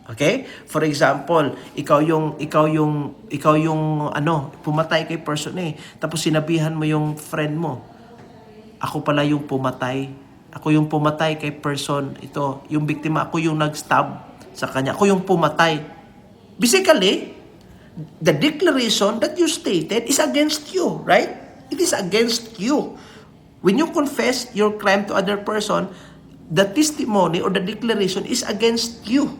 Okay? For example, ikaw yung pumatay kay person eh. Tapos sinabihan mo yung friend mo, ako pala yung pumatay. Ako yung pumatay kay person. Ito, yung biktima, ako yung nag-stab sa kanya. Ako yung pumatay. Basically, the declaration that you stated is against you, right? It is against you. When you confess your crime to other person, the testimony or the declaration is against you.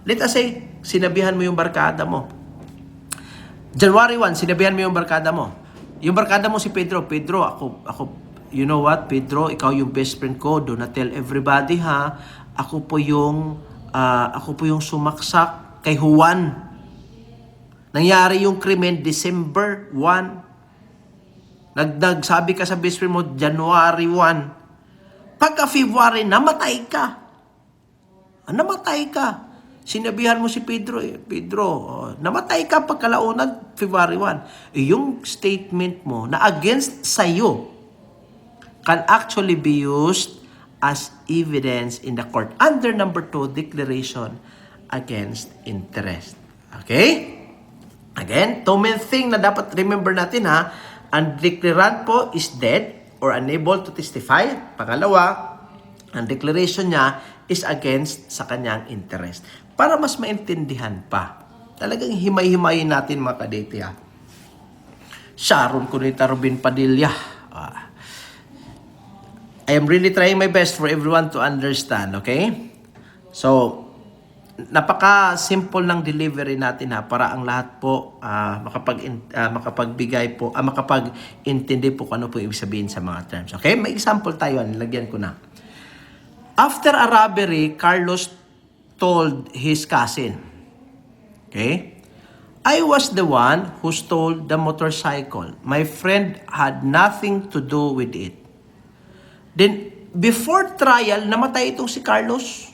Let us say, sinabihan mo yung barkada mo. January 1, sinabihan mo yung barkada mo. Yung barkada mo si Pedro, ako, you know what, Pedro, ikaw yung best friend ko, do not tell everybody ha. Ako po yung sumaksak kay Juan. Nangyari yung krimen December 1. Nagsabi ka sa best friend mo, January 1. Pagka February, namatay ka. Sinabihan mo si Pedro, namatay ka pagkalaunan, February 1. Yung statement mo na against sa'yo can actually be used as evidence in the court under number 2, declaration against interest. Okay? Again, two main thing na dapat remember natin ha, ang declarant po is dead or unable to testify. Pangalawa, ang declaration niya is against sa kanyang interest. Para mas maintindihan pa, talagang himay-himayin natin mga kadete ha. Sharon Cunita Robin Padilla. I am really trying my best for everyone to understand, okay? So, napaka-simple ng delivery natin ha, para ang lahat po makapagbigay po, makapag-intindi po kung ano po ibig sabihin sa mga terms. Okay? May example tayo, nilagyan ko na. After a robbery, Carlos told his cousin, okay? I was the one who stole the motorcycle. My friend had nothing to do with it. Then, before trial, namatay itong si Carlos.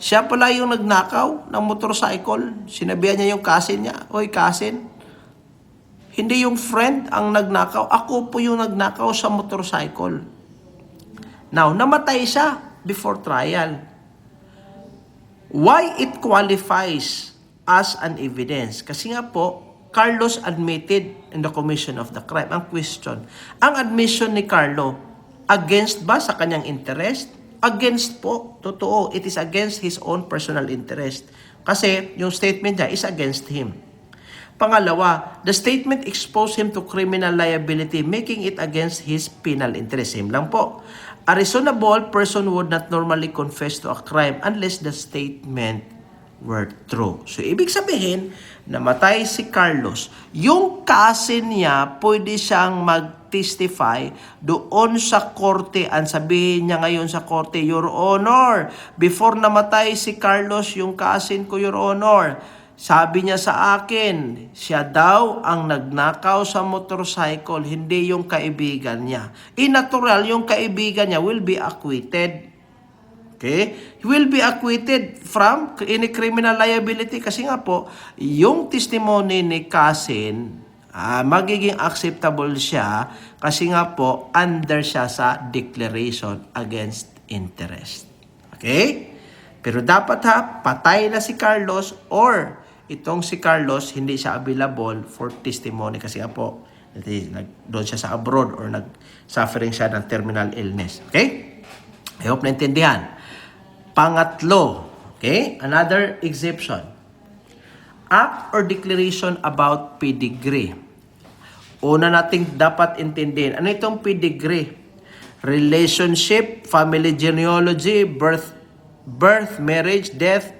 Siya pala yung nagnakaw ng motorcycle. Sinabihan niya yung cousin niya, oy cousin, hindi yung friend ang nagnakaw. Ako po yung nagnakaw sa motorcycle. Now, namatay siya before trial. Why it qualifies as an evidence? Kasi nga po, Carlos admitted in the commission of the crime. Ang question, ang admission ni Carlo, against ba sa kanyang interest? Against po, totoo. It is against his own personal interest. Kasi yung statement niya is against him. Pangalawa, the statement exposed him to criminal liability, making it against his penal interest. Same lang po. A reasonable person would not normally confess to a crime unless the statement were true. So, ibig sabihin, namatay si Carlos. Yung cousin niya, pwede siyang mag-testify doon sa korte. Ang sabihin niya ngayon sa korte, Your Honor, before namatay si Carlos, yung cousin ko, Your Honor, Sabi niya sa akin, siya daw ang nagnakaw sa motorcycle, hindi yung kaibigan niya. Natural, yung kaibigan niya will be acquitted. Okay? He will be acquitted from any criminal liability kasi nga po, yung testimony ni cousin, magiging acceptable siya kasi nga po, under siya sa declaration against interest. Okay? Pero dapat patay na si Carlos or itong si Carlos, hindi siya available for testimony kasi nga po, doon siya sa abroad or nag-suffering siya ng terminal illness. Okay? I hope naintindihan. Pangatlo, okay? Another exception. Act or declaration about pedigree. Una nating dapat intindihin. Ano itong pedigree? Relationship, family genealogy, birth, marriage, death,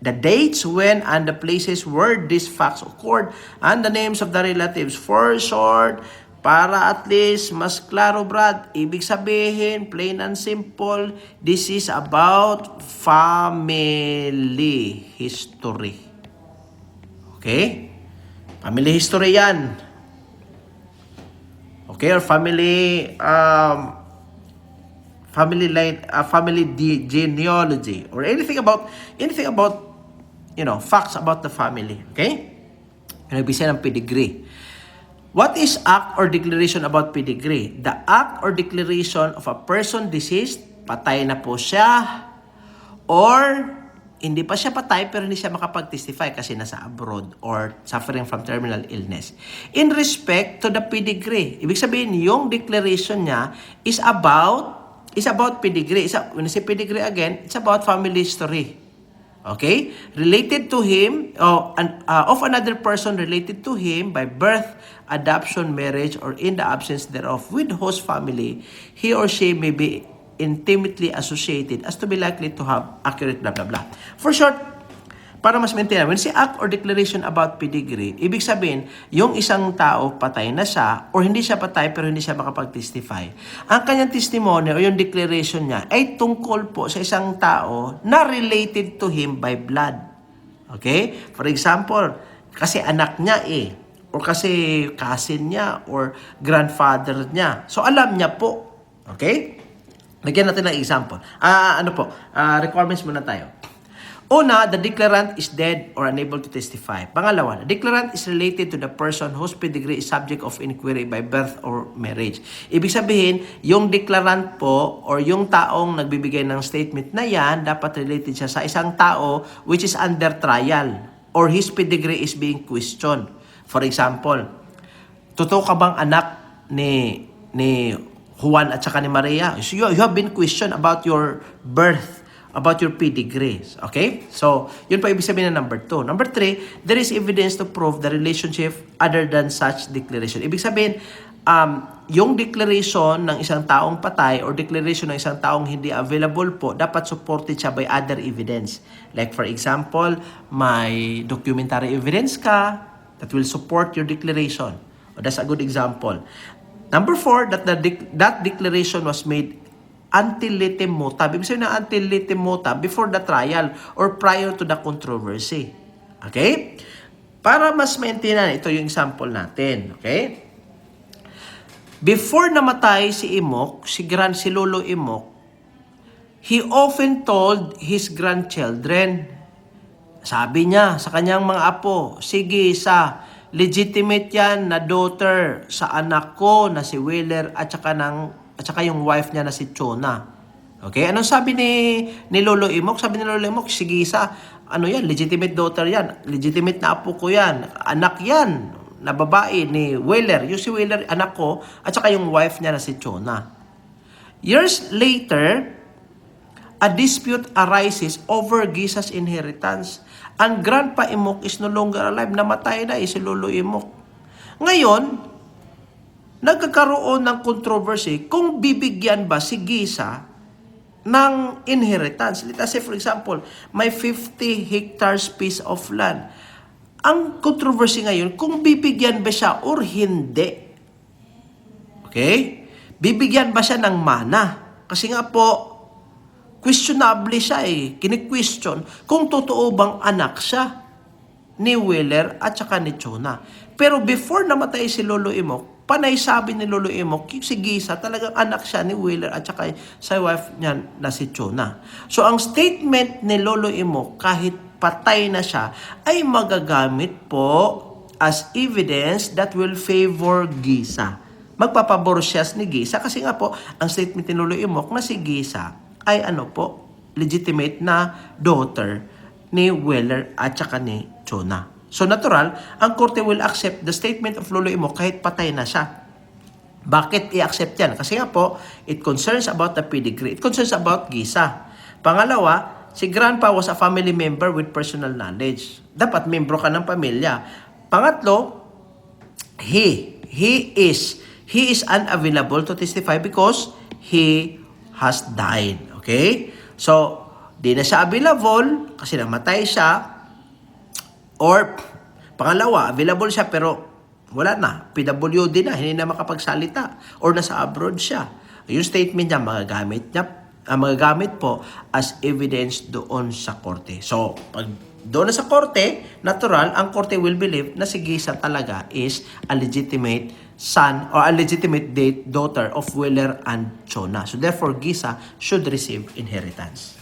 the dates when and the places where these facts occurred, and the names of the relatives. For short, para at least mas klaro, Brad, ibig sabihin, plain and simple, this is about family history. Okay? Family history yan. Okay? Or family genealogy or anything about facts about the family. Okay? Ano ibig sabihin ng pedigree? What is act or declaration about pedigree? The act or declaration of a person deceased, patay na po siya, or hindi pa siya patay pero hindi siya makapag-testify kasi nasa abroad or suffering from terminal illness. In respect to the pedigree, ibig sabihin yung declaration niya is about pedigree. When I say pedigree again, it's about family history. Okay? Related to him, of another person related to him by birth, adoption, marriage, or in the absence thereof with host family, he or she may be intimately associated as to be likely to have accurate blah blah blah. For short, para mas maintindihan, when si act or declaration about pedigree, ibig sabihin, yung isang tao patay na siya or hindi siya patay pero hindi siya makapag-testify. Ang kanyang testimony o yung declaration niya ay tungkol po sa isang tao na related to him by blood. Okay? For example, kasi anak niya or kasi cousin niya or grandfather niya. So alam niya po. Okay? Lagyan natin ng example. Requirements muna tayo. Una, the declarant is dead or unable to testify. Pangalawa, the declarant is related to the person whose pedigree is subject of inquiry by birth or marriage. Ibig sabihin, yung declarant po or yung taong nagbibigay ng statement na yan, dapat related siya sa isang tao which is under trial or his pedigree is being questioned. For example, totoo ka bang anak ni Juan at saka ni Maria? So you have been questioned about your birth, about your pedigree. Okay? So, yun pa ibig sabihin na number 2. Number 3, there is evidence to prove the relationship other than such declaration. Ibig sabihin, yung declaration ng isang taong patay or declaration ng isang taong hindi available po, dapat supported siya by other evidence. Like for example, may documentary evidence ka that will support your declaration. That's a good example. Number 4, that declaration was made until litem mutab. Ibig sabihin na until litem mutab, before the trial or prior to the controversy. Okay? Para mas maintindihan, ito yung example natin. Okay? Before namatay si Imok, si Lolo Imok, he often told his grandchildren, sabi niya sa kanyang mga apo, sige legitimate yan na daughter sa anak ko na si Wheeler at saka yung wife niya na si Chona. Okay? Anong sabi ni Lolo Imok? Sabi ni Lolo Imok, sige yan, legitimate daughter yan. Legitimate na apo ko yan. Anak yan, na babae ni Wheeler. Yung si Wheeler, anak ko, at saka yung wife niya na si Chona. Years later, a dispute arises over Gisa's inheritance. And Grandpa Imok is no longer alive. Namatay na si Lolo Imok. Ngayon, nagkakaroon ng controversy kung bibigyan ba si Gisa ng inheritance. Let's say, for example, may 50 hectares piece of land. Ang controversy ngayon, kung bibigyan ba siya or hindi. Okay? Bibigyan ba siya ng mana? Kasi nga po, questionable siya eh. Kini-question kung totoo bang anak siya ni Wheeler at saka ni Chona. Pero before namatay si Lolo Imok, panay sabi ni Lolo Imok, si Gisa talagang anak siya ni Wheeler at saka sa wife niya na si Chona. So ang statement ni Lolo Imok, kahit patay na siya, ay magagamit po as evidence that will favor Gisa. Magpapabor siya ni Gisa kasi nga po, ang statement ni Lolo Imok na si Gisa ay legitimate na daughter ni Wheeler at saka ni Chona. So natural, ang korte will accept the statement of Lolo Imok kahit patay na siya. Bakit i-accept yan? Kasi nga po, it concerns about the pedigree. It concerns about Gisa. Pangalawa, si Grandpa was a family member with personal knowledge. Dapat membro ka ng pamilya. Pangatlo, he is unavailable to testify because he has died. Okay? So, di na siya available kasi namatay siya. Or, pangalawa, available siya pero wala na. PWD na, hindi na makapagsalita. Or nasa abroad siya. Yung statement niya, magagamit po as evidence doon sa korte. So, pag doon na sa korte, natural, ang korte will believe na si Gisa talaga is a legitimate son or a legitimate daughter of Wheeler and Chona. So, therefore, Gisa should receive inheritance.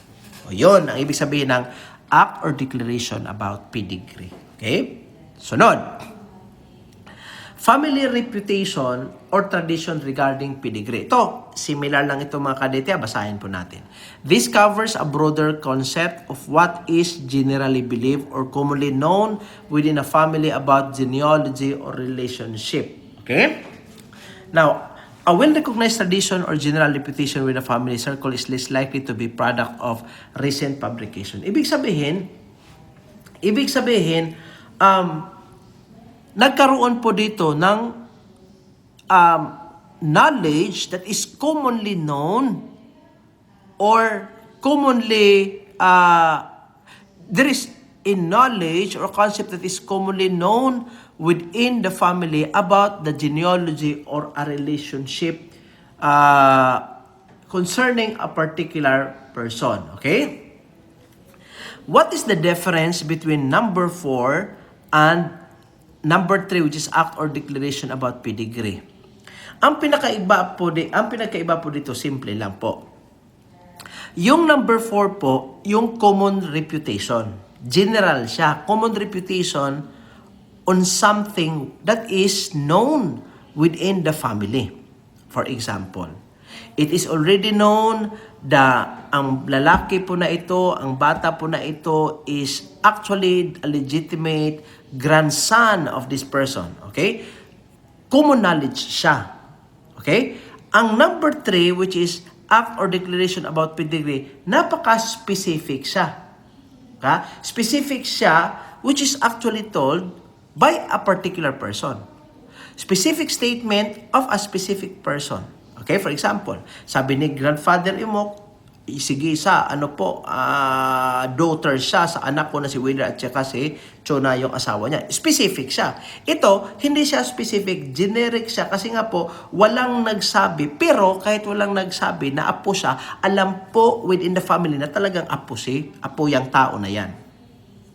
O yun, ang ibig sabihin ng act or declaration about pedigree. Okay? Sunod. Family reputation or tradition regarding pedigree. Ito, similar lang ito mga kadete, basahin po natin. This covers a broader concept of what is generally believed or commonly known within a family about genealogy or relationship. Okay? Now, a well-recognized tradition or general reputation with a family circle is less likely to be product of recent publication. Ibig sabihin, nagkaroon po dito ng knowledge that is commonly known or commonly, there is a knowledge or concept that is commonly known within the family about the genealogy or a relationship concerning a particular person. Okay? What is the difference between number 4 and number 3, which is act or declaration about pedigree? Ang pinakaiba po dito, simple lang po. Yung number 4 po, yung common reputation. General siya. Common reputation on something that is known within the family. For example, it is already known ang lalaki po na ito, ang bata po na ito is actually a legitimate grandson of this person. Okay? Common knowledge siya. Okay? Ang number 3, which is act or declaration about pedigree, napaka-specific siya. Okay? Specific siya, which is actually told by a particular person. Specific statement of a specific person. Okay, for example, sabi ni Grandfather Imok, sige daughter siya sa anak ko na si Wheeler at saka si Chona yung asawa niya. Specific siya. Ito, hindi siya specific, generic siya kasi nga po, walang nagsabi. Pero kahit walang nagsabi na apo siya, alam po within the family na talagang apo yung tao na yan.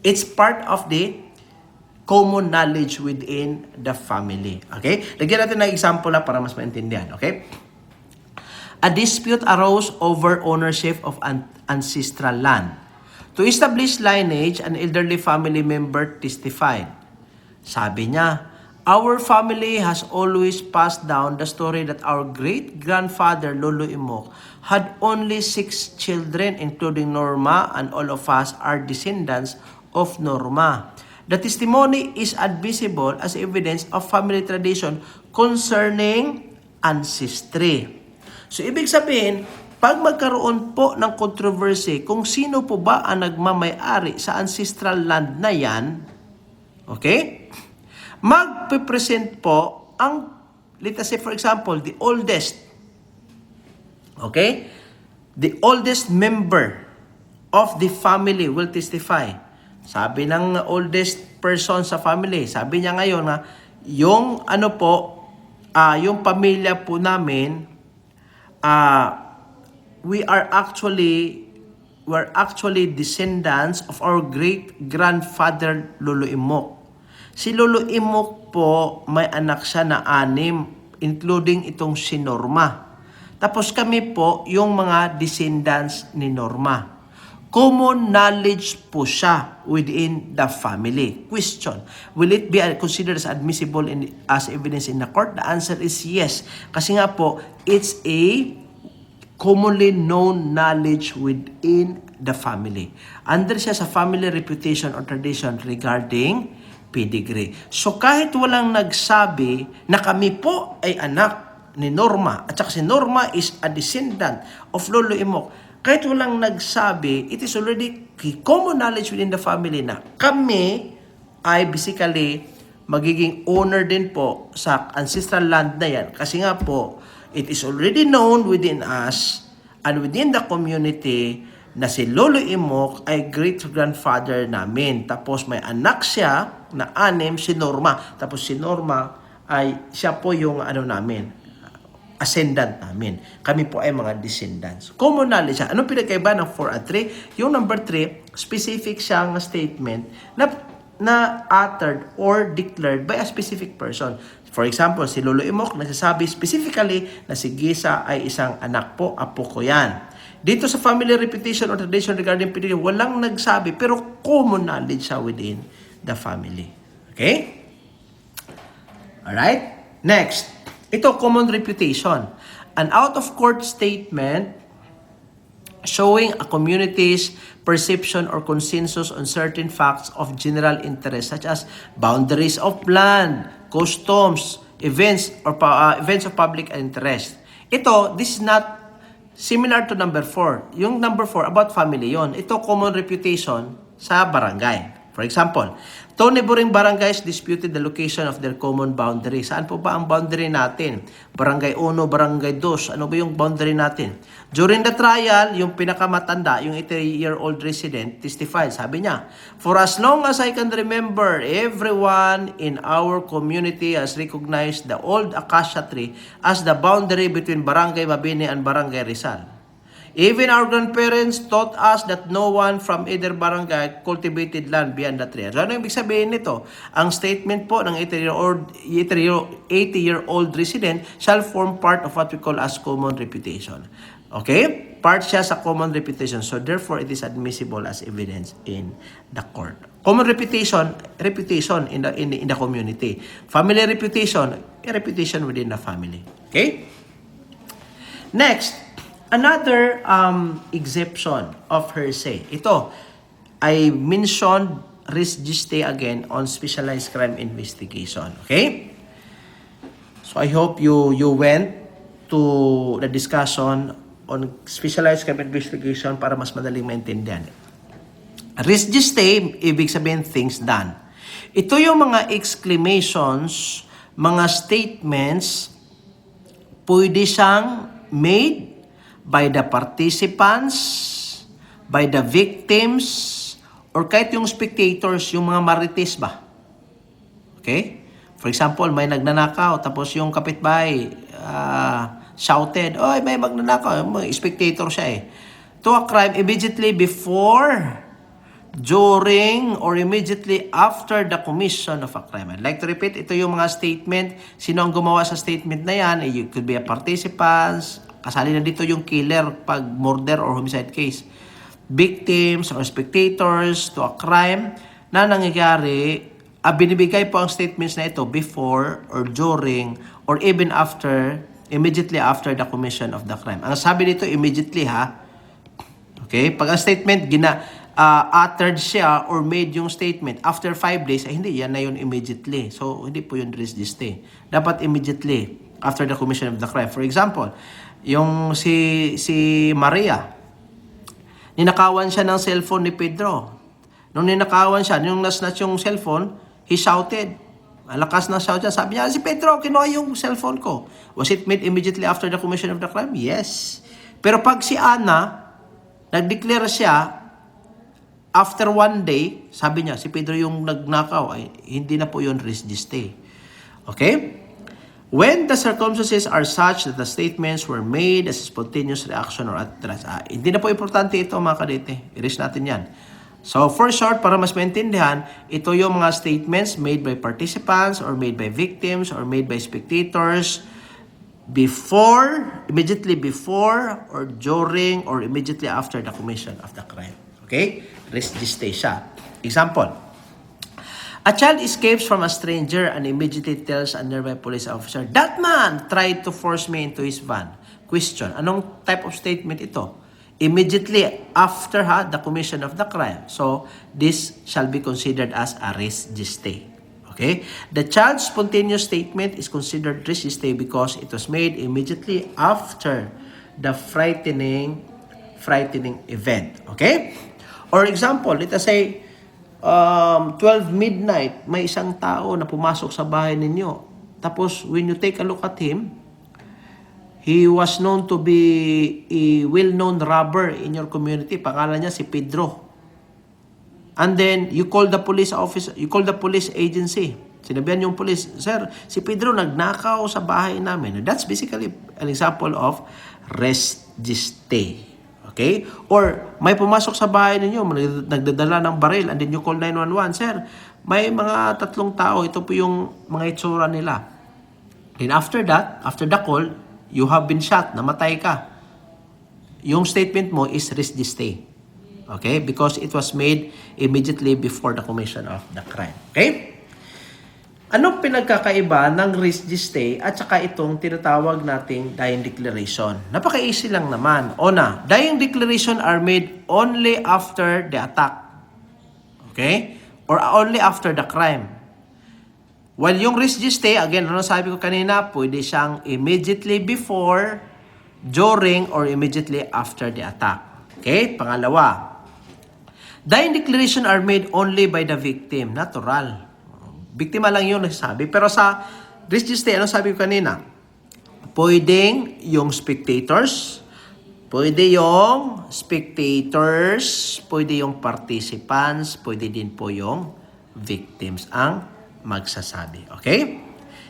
It's part of the common knowledge within the family. Okay? Lagyan natin ng example para mas maintindihan. Okay? A dispute arose over ownership of ancestral land. To establish lineage, an elderly family member testified. Sabi niya, our family has always passed down the story that our great-grandfather Lolo Imok had only 6 children, including Norma, and all of us are descendants of Norma. The testimony is admissible as evidence of family tradition concerning ancestry. So, ibig sabihin, pag magkaroon po ng controversy kung sino po ba ang nagmamay-ari sa ancestral land na yan, okay, magpipresent po ang, let us say for example, the oldest member of the family will testify. Sabi ng oldest person sa family, sabi niya ngayon na yung yung pamilya po namin, we are actually were actually descendants of our great-grandfather Lolo Imok. Si Lolo Imok po, may anak siya na 6, including itong si Norma. Tapos kami po, yung mga descendants ni Norma. Common knowledge po siya within the family. Question, will it be considered as admissible as evidence in the court? The answer is yes. Kasi nga po, it's a commonly known knowledge within the family. Under siya sa family reputation or tradition regarding pedigree. So kahit walang nagsabi na kami po ay anak ni Norma at saka si Norma is a descendant of Lolo Imok, kahit walang nagsabi, it is already common knowledge within the family na kami ay basically magiging owner din po sa ancestral land na yan. Kasi nga po, it is already known within us and within the community na si Lolo Imok ay great-grandfather namin. Tapos may anak siya na 6, si Norma. Tapos si Norma ay siya po yung namin, ascendant namin. Kami po ay mga descendants. Common knowledge siya. Anong pinagkaiba ng 4 at 3? Yung number 3, specific siyang statement na uttered or declared by a specific person. For example, si Lolo Imok nagsasabi specifically na si Gisa ay isang anak po, apo ko yan. Dito sa family reputation or tradition regarding pedigree, walang nagsabi, pero common knowledge siya within the family. Okay? Alright? Next. Ito, common reputation. An out-of-court statement showing a community's perception or consensus on certain facts of general interest such as boundaries of land, customs, events of public interest. Ito, this is not similar to number 4. Yung number 4, about family yon. Ito, common reputation sa barangay. For example, 2 neighboring barangays disputed the location of their common boundary. Saan po ba ang boundary natin? Barangay 1, Barangay 2. Ano ba yung boundary natin? During the trial, yung pinakamatanda, yung 80-year-old resident, testified. Sabi niya, for as long as I can remember, everyone in our community has recognized the old acacia tree as the boundary between Barangay Mabini and Barangay Rizal. Even our grandparents taught us that no one from either barangay cultivated land beyond the tree. So, ano ibig sabihin nito? Ang statement po ng 80-year-old resident shall form part of what we call as common reputation. Okay? Part siya sa common reputation. So, therefore, it is admissible as evidence in the court. Common reputation in the community. Family reputation, a reputation within the family. Okay? Next, another exception of hearsay. Ito, I mentioned res geste again on specialized crime investigation. Okay? So I hope you went to the discussion on specialized crime investigation para mas madaling maintindihan. Res geste, ibig sabihin things done. Ito yung mga exclamations, mga statements, pwede siyang made by the participants, by the victims, or kahit yung spectators, yung mga marites ba? Okay? For example, may nagnanakaw, tapos yung kapitbahay shouted, "Oy, may magnanakaw." Spectator siya eh. To a crime immediately before, during, or immediately after the commission of a crime. I'd like to repeat, ito yung mga statement. Sino ang gumawa sa statement na yan? It could be a participants, kasali na dito yung killer pag murder or homicide case. Victims or spectators to a crime na nangyayari, binibigay po ang statements na ito before or during or even after, immediately after the commission of the crime. Ang sabi dito, immediately ha. Okay? Pag ang statement, uttered siya or made yung statement after 5 days, ay hindi, yan na yun immediately. So, hindi po yun res geste. Dapat immediately after the commission of the crime. For example, yung si Maria, ninakawan siya ng cellphone ni Pedro. Nung ninakawan siya, nung nasnatch yung cellphone, he shouted. Malakas na shout siya. Sabi niya, si Pedro, kinuha yung cellphone ko. Was it made immediately after the commission of the crime? Yes. Pero pag si Ana, nag-declare siya, after 1 day, sabi niya, si Pedro yung nagnakaw, ay hindi na po yun res geste. Okay? When the circumstances are such that the statements were made as a spontaneous reaction or utterance. Hindi na po importante ito mga kadete. Erase natin yan. So, for short, para mas maintindihan, ito yung mga statements made by participants or made by victims or made by spectators before, immediately before, or during, or immediately after the commission of the crime. Okay? Res gestae siya. Example. A child escapes from a stranger and immediately tells a nearby police officer, "That man tried to force me into his van." Question, anong type of statement ito? Immediately after the commission of the crime. So, this shall be considered as a res gestae. Okay? The child's spontaneous statement is considered res gestae because it was made immediately after the frightening event. Okay? Or example, let us say, 12 midnight, may isang tao na pumasok sa bahay ninyo. Tapos, when you take a look at him, he was known to be a well-known robber in your community. Pangalan niya si Pedro. And then, you call the police office, you call the police agency. Sinabihan yung police, "Sir, si Pedro nagnakaw sa bahay namin." That's basically an example of res gestae. Okay? Or, may pumasok sa bahay ninyo, nagdadala ng baril, and then you call 911, "Sir, may mga 3 tao, ito po yung mga itsura nila." Then after that, after the call, you have been shot, namatay ka. Yung statement mo is res gestae. Okay? Because it was made immediately before the commission of the crime. Okay? Anong pinagkakaiba ng res gestae at saka itong tinatawag nating dying declaration? Napaka-easy lang naman. Una, dying declaration are made only after the attack. Okay? Or only after the crime. While yung res gestae, again, ano sabi ko kanina, pwede siyang immediately before, during, or immediately after the attack. Okay? Pangalawa, dying declaration are made only by the victim. Natural. Biktima lang yun nagsasabi. Pero sa res gestae, ano sabi ko kanina? Pwedeng yung spectators, pwede yung participants, pwede din po yung victims ang magsasabi. Okay?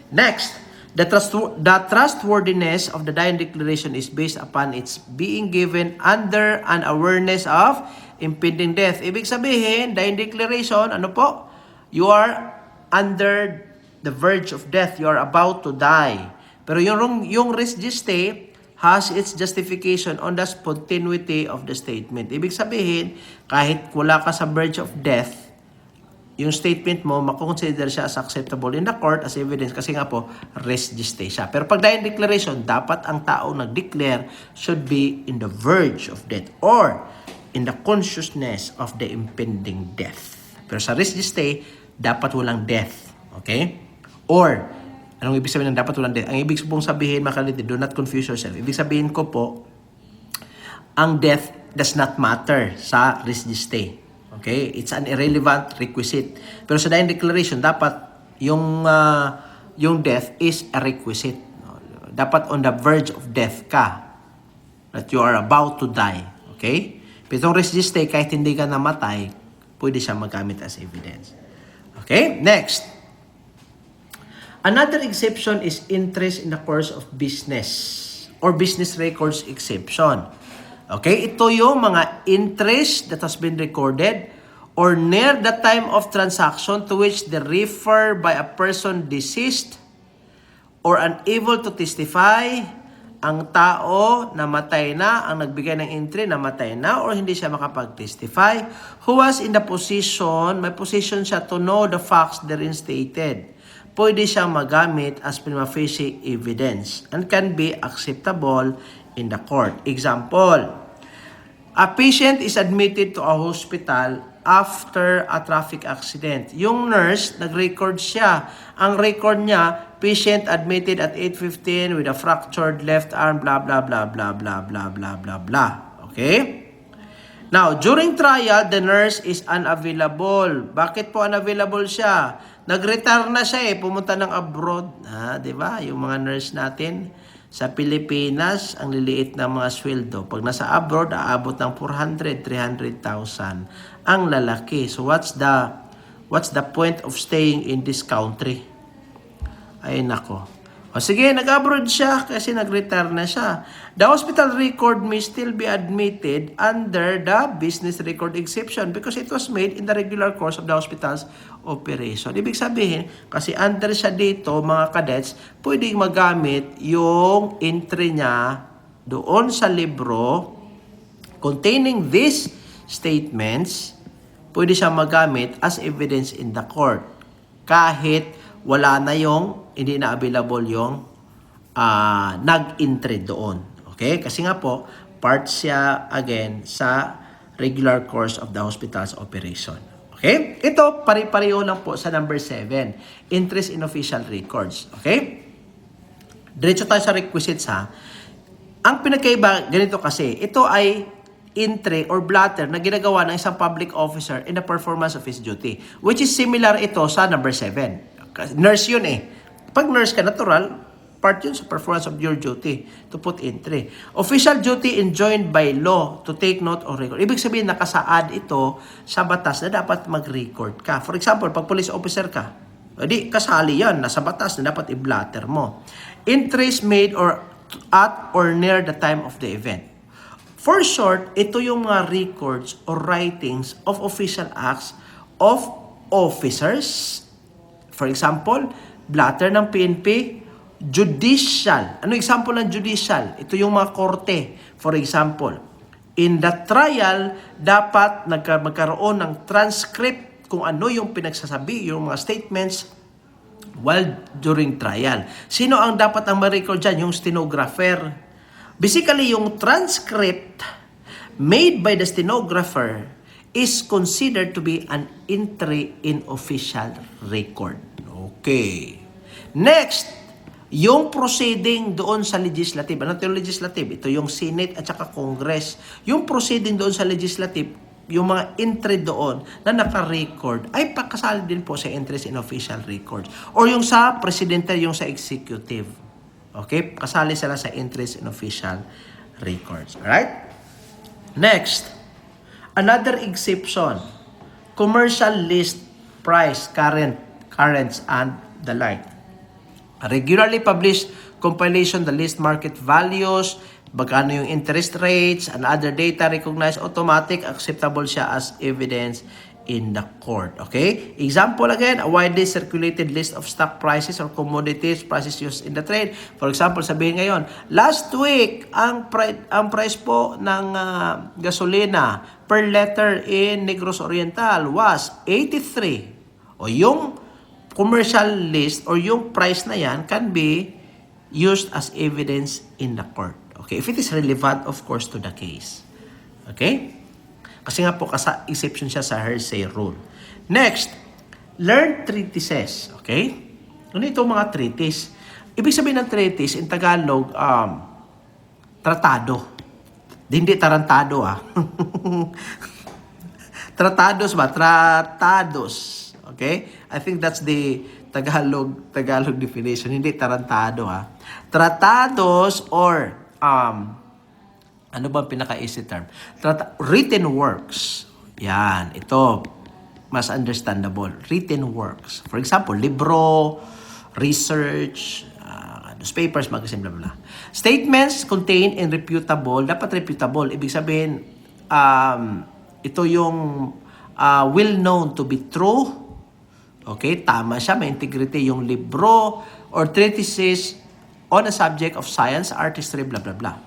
Next, the trustworthiness of the dying declaration is based upon its being given under an awareness of impending death. Ibig sabihin, dying declaration, ano po? You are under the verge of death. You are about to die. Pero yung res gestae has its justification on the spontaneity of the statement. Ibig sabihin, kahit wala ka sa verge of death, yung statement mo, makukonsider siya as acceptable in the court as evidence kasi nga po, res gestae siya. Pero pag dying declaration, dapat ang tao nag-declare should be in the verge of death or in the consciousness of the impending death. Pero sa res gestae, dapat walang death. Okay? Or, anong ibig sabihin ng dapat walang death? Ang ibig pong sabihin, makaliti, do not confuse yourself. Ibig sabihin ko po, ang death does not matter sa res gestae. Okay? It's an irrelevant requisite. Pero sa dying declaration, dapat yung death is a requisite. Dapat on the verge of death ka. That you are about to die. Okay? Pero itong res gestae, kahit hindi ka namatay, pwede siya magamit as evidence. Okay? Next. Another exception is interest in the course of business or business records exception. Okay? Ito yung mga interest that has been recorded or near the time of transaction to which they refer by a person deceased or unable to testify. Ang tao namatay na, ang nagbigay ng entry namatay na or hindi siya makapag-testify, who was in the position, may position siya to know the facts therein stated. Pwede siyang magamit as prima facie evidence and can be acceptable in the court. Example, a patient is admitted to a hospital after a traffic accident. Yung nurse, nag-record siya. Ang record niya, patient admitted at 8:15 with a fractured left arm, blah, blah, blah, blah, blah, blah, blah, blah, blah. Okay? Now, during trial, the nurse is unavailable. Bakit po unavailable siya? Nag-retire na siya pumunta ng abroad. Di ba? Yung mga nurse natin sa Pilipinas, ang liliit na mga sweldo. Pag nasa abroad, aabot ng 400, 300,000 ang lalaki. So what's the point of staying in this country? Ay nako. O sige, nag-abroad siya kasi nag-retire na siya. The hospital record may still be admitted under the business record exception because it was made in the regular course of the hospital's operation. Ibig sabihin, kasi under siya dito, mga cadets, pwedeng magamit yung entry niya doon sa libro containing these statements, pwede siya magamit as evidence in the court. Kahit wala na yung, hindi na available yung nag-entry doon. Okay? Kasi nga po, part siya again sa regular course of the hospital's operation. Okay? Ito, pare-pareho lang po sa number 7, interest in official records. Okay? Diretso tayo sa requisites ha. Ang pinagkaiba, ganito kasi, ito ay entry or blatter na ginagawa ng isang public officer in the performance of his duty, which is similar ito sa number 7. Nurse yun eh. Pag nurse ka, natural, part yun sa performance of your duty to put entry. Official duty enjoined by law to take note or record. Ibig sabihin, nakasaad ito sa batas na dapat mag-record ka. For example, pag police officer ka, di kasali yan, nasa batas na dapat i-blatter mo. Entries made or at or near the time of the event. For short, ito yung mga records or writings of official acts of officers. For example, blatter ng PNP, judicial. Ano example ng judicial? Ito yung mga korte. For example, in the trial, dapat magkaroon ng transcript kung ano yung pinagsasabi, yung mga statements while during trial. Sino ang dapat ang ma-record dyan? Yung stenographer. Basically, yung transcript made by the stenographer is considered to be an entry in official record. Okay. Next, yung proceeding doon sa legislative. Ano ito yung legislative? Ito yung Senate at saka Congress. Yung proceeding doon sa legislative, yung mga entry doon na naka-record ay pakasali din po sa entries in official records. Or yung sa presidente, yung sa executive. Okay? Kasali sila sa entries in official records. Alright? Next, another exception, commercial list price, currents, and the like. A regularly published compilation, the list market values, magkano yung interest rates, and other data recognized automatic, acceptable siya as evidence in the court. Okay? Example again, a widely circulated list of stock prices or commodities prices used in the trade. For example, sabihin ngayon, last week, ang price po ng gasolina per liter in Negros Oriental was 83. O yung commercial list or yung price na yan can be used as evidence in the court. Okay? If it is relevant, of course, to the case. Okay? Kasi nga po, exception siya sa hearsay rule. Next, learned treatises. Okay? Ano itong mga treatise? Ibig sabihin ng treatise, in Tagalog, tratado. Hindi tarantado, ah. Tratados ba? Tratados. Okay? I think that's the Tagalog definition. Hindi tarantado, ha. Tratados or ano bang pinaka-easy term? Written works. Yan. Ito, mas understandable. Written works. For example, libro, research, newspapers, magazine, blah, blah. Statements contained in reputable. Dapat reputable. Ibig sabihin, ito yung well known to be true. Okay? Tama siya. May integrity yung libro or treatises on a subject of science, artistry, blah, blah, blah.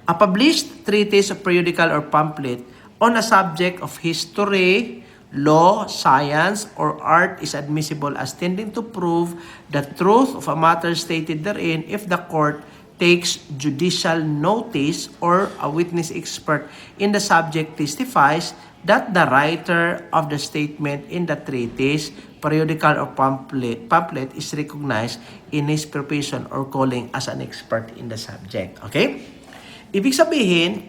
A published treatise of periodical or pamphlet on a subject of history, law, science, or art is admissible as tending to prove the truth of a matter stated therein if the court takes judicial notice or a witness expert in the subject testifies that the writer of the statement in the treatise, periodical or pamphlet is recognized in his profession or calling as an expert in the subject. Okay? Ibig sabihin,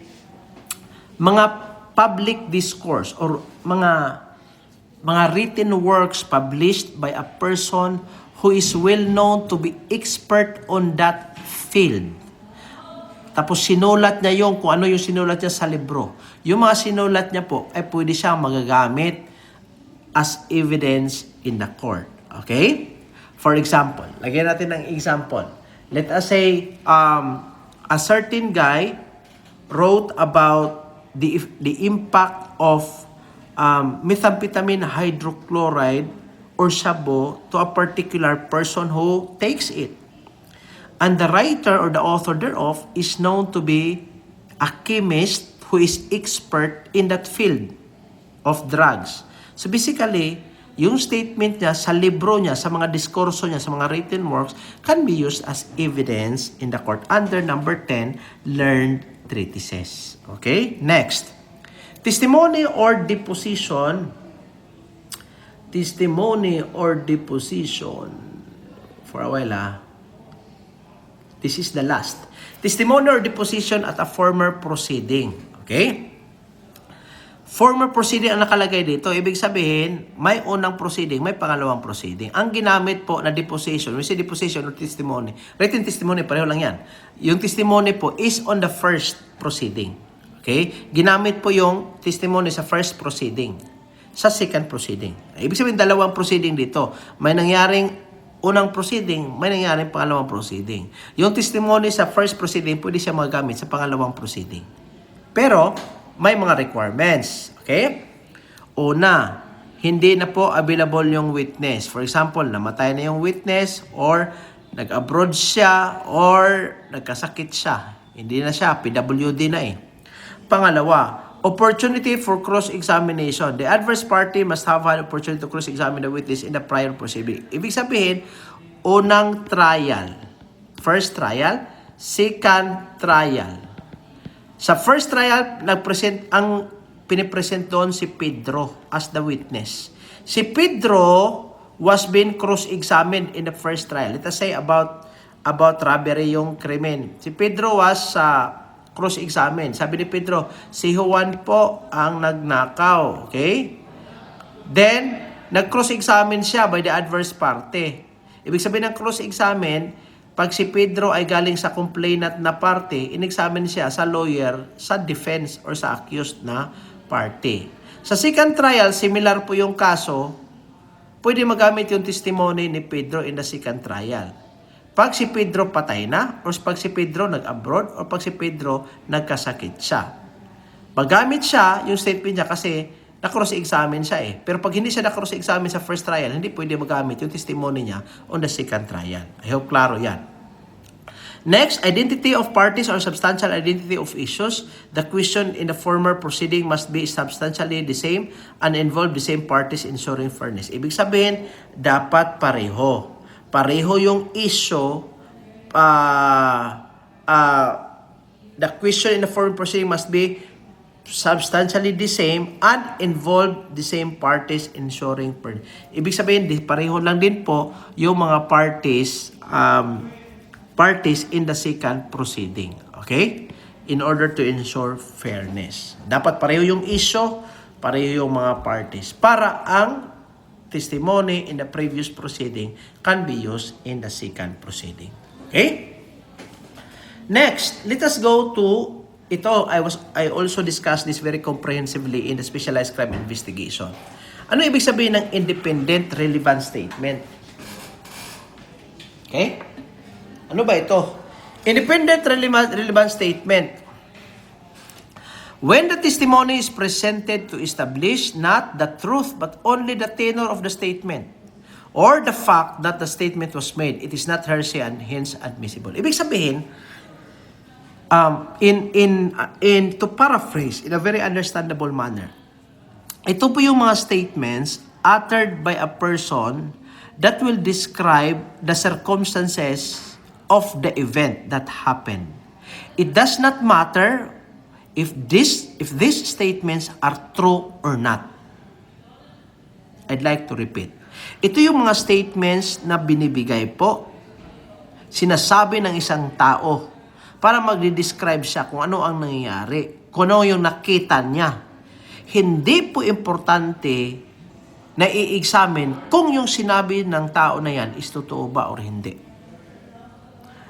mga public discourse or mga written works published by a person who is well known to be expert on that field. Tapos sinulat niya yung kung ano yung sinulat niya sa libro. Yung mga sinulat niya po ay pwede siyang magagamit as evidence in the court. Okay? For example, lagyan natin ng example. Let us say a certain guy wrote about the impact of methamphetamine hydrochloride or shabo to a particular person who takes it. And the writer or the author thereof is known to be a chemist who is expert in that field of drugs. So basically, yung statement niya sa libro niya, sa mga diskurso niya, sa mga written works, can be used as evidence in the court under number 10, learned treatises. Okay? Next. Testimony or deposition. Testimony or deposition. For a while, this is the last. Testimony or deposition at a former proceeding. Okay? Former proceeding ang nakalagay dito. Ibig sabihin, may unang proceeding, may pangalawang proceeding. Ang ginamit po na deposition, we say deposition or testimony. Written testimony, pareho lang yan. Yung testimony po is on the first proceeding. Okay? Ginamit po yung testimony sa first proceeding. Sa second proceeding. Ibig sabihin, dalawang proceeding dito. May nangyaring unang proceeding, may nangyaring pangalawang proceeding. Yung testimony sa first proceeding, pwede siya magamit sa pangalawang proceeding. Pero, may mga requirements. Okay? Una, hindi na po available yung witness. For example, namatay na yung witness or nag-abroad siya or nagkasakit siya. Hindi na siya, PWD na eh. Pangalawa, opportunity for cross-examination. The adverse party must have an opportunity to cross-examine the witness in the prior proceeding. Ibig sabihin, unang trial. First trial, second trial. Sa first trial, pinipresent doon si Pedro as the witness. Si Pedro was being cross-examined in the first trial. Let us say about robbery yung krimen. Si Pedro was cross-examined. Sabi ni Pedro, si Juan po ang nagnakaw. Okay? Then, nag-cross-examine siya by the adverse party. Ibig sabihin ng cross-examine, pag si Pedro ay galing sa complainant na party, in-examine siya sa lawyer, sa defense, or sa accused na party. Sa second trial, similar po yung kaso, pwede magamit yung testimony ni Pedro in the second trial. Pag si Pedro patay na, or pag si Pedro nag-abroad, or pag si Pedro nagkasakit siya. Magamit siya, yung statement niya kasi na-cross-examine siya eh. Pero pag hindi siya na-cross-examine sa first trial, hindi pwede magamit yung testimony niya on the second trial. I hope klaro yan. Next, identity of parties or substantial identity of issues. The question in the former proceeding must be substantially the same and involve the same parties ensuring fairness. Ibig sabihin, dapat pareho. Pareho yung issue. The question in the former proceeding must be substantially the same and involve the same parties ensuring fairness. Ibig sabihin, pareho lang din po yung mga parties in the second proceeding. Okay? In order to ensure fairness. Dapat pareho yung issue, pareho yung mga parties. Para ang testimony in the previous proceeding can be used in the second proceeding. Okay? Next, let us go to ito. I also discussed this very comprehensively in the specialized crime investigation. Ano ibig sabihin ng independent relevant statement? Okay? Ano ba ito? Independent relevant statement. When the testimony is presented to establish not the truth but only the tenor of the statement or the fact that the statement was made, it is not hearsay and hence admissible. Ibig sabihin, to paraphrase in a very understandable manner, ito po yung mga statements uttered by a person that will describe the circumstances of the event that happened. It does not matter if these statements are true or not. I'd like to repeat. Ito yung mga statements na binibigay po, sinasabi ng isang tao para magde-describe siya kung ano ang nangyayari, kung ano yung nakita niya. Hindi po importante na i-examine kung yung sinabi ng tao na yan is totoo ba or hindi.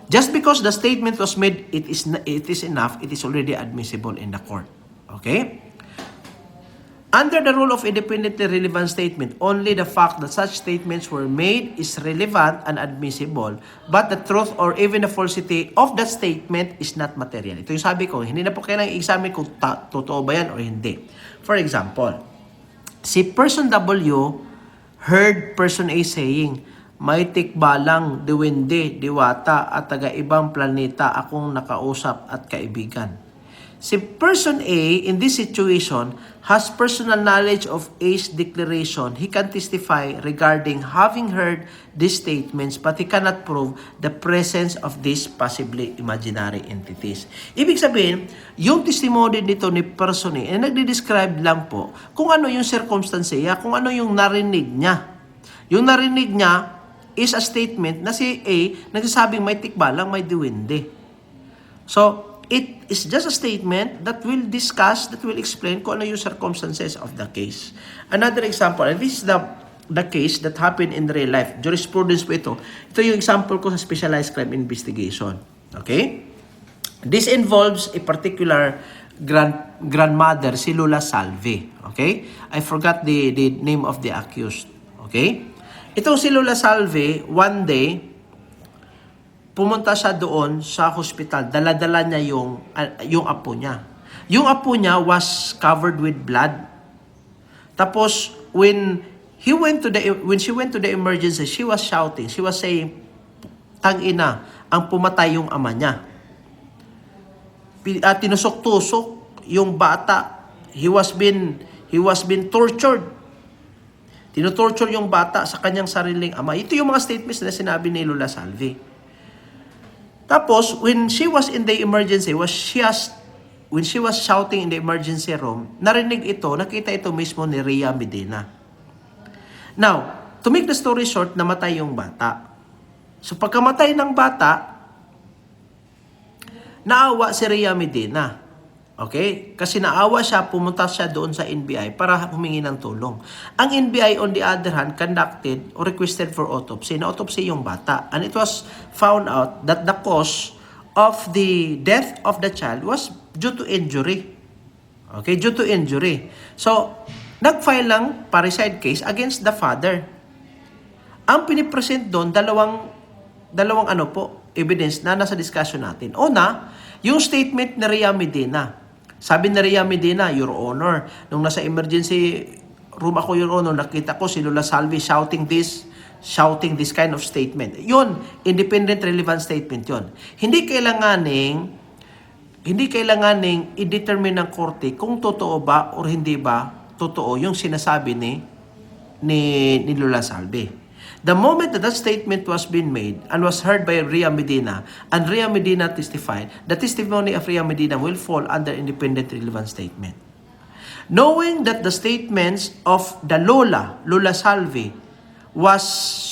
Just because the statement was made, it is enough, it is already admissible in the court. Okay? Under the rule of independently relevant statement, only the fact that such statements were made is relevant and admissible, but the truth or even the falsity of that statement is not material. Ito yung sabi ko, hindi na po kailangang i-examine kung totoo ba yan o hindi. For example, si person W heard person A saying, may tikbalang, diwindi, diwata, at taga-ibang planeta akong nakausap at kaibigan. Si person A, in this situation, has personal knowledge of A's declaration. He can testify regarding having heard these statements, but he cannot prove the presence of these possibly imaginary entities. Ibig sabihin, yung testimony nito ni person A, ay nagde-describe lang po kung ano yung circumstance niya, kung ano yung narinig niya. Yung narinig niya is a statement na si A nagsasabing may tikbalang, may diwindi. So, it is just a statement that will discuss, that will explain kung ano yung circumstances of the case. Another example, and this is the case that happened in real life. Jurisprudence po ito. Ito yung example ko sa specialized crime investigation. Okay? This involves a particular grandmother, si Lola Salve. Okay? I forgot the name of the accused. Okay? Itong si Lola Salve, one day, pumunta siya doon sa hospital. Dala-dala niya yung apo niya. Yung apo niya was covered with blood. Tapos, when she went to the emergency, she was shouting. She was saying, tang-ina, ang pumatay yung ama niya. Tinusok-tusok yung bata. He was been tortured. Tinutorture yung bata sa kanyang sariling ama. Ito yung mga statements na sinabi ni Lola Salve. Tapos, when she was in the emergency, when she was shouting in the emergency room, narinig ito, nakita ito mismo ni Rhea Medina. Now, to make the story short, namatay yung bata. So, pagkamatay ng bata, naawa si Rhea Medina. Okay? Kasi naawa siya, pumunta siya doon sa NBI para humingi ng tulong. Ang NBI, on the other hand, conducted or requested for autopsy. Na-autopsy yung bata. And it was found out that the cause of the death of the child was due to injury. Okay? Due to injury. So, nag-file lang parricide case against the father. Ang pinipresent doon, dalawang evidence na nasa discussion natin. Una, yung statement ni Rhea Medina. Sabi ni Rhea Medina, Your Honor, nung nasa emergency room ako, Your Honor, nakita ko si Lola Salve shouting this kind of statement. Yun, independent relevant statement yun. Hindi kailanganing i-determine ng korte kung totoo ba o hindi ba totoo yung sinasabi ni Lola Salve. The moment that statement was being made and was heard by Rhea Medina, and Rhea Medina testified, the testimony of Rhea Medina will fall under independent relevant statement. Knowing that the statements of the Lola Salve, was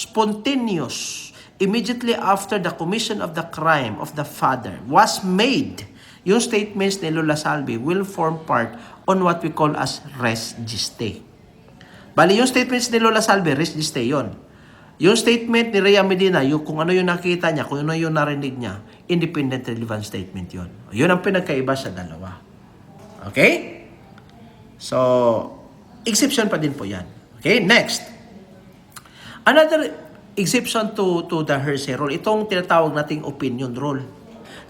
spontaneous immediately after the commission of the crime of the father was made, yung statements ni Lola Salve will form part on what we call as res geste. Bali, yung statements ni Lola Salve, res geste yun. Yung statement ni Rhea Medina, yung kung ano yung nakita niya, kung ano yung narinig niya, independent relevant statement yun. Yun ang pinagkaiba sa dalawa. Okay? So, exception pa din po yan. Okay, next. Another exception to the hearsay rule, itong tinatawag nating opinion rule.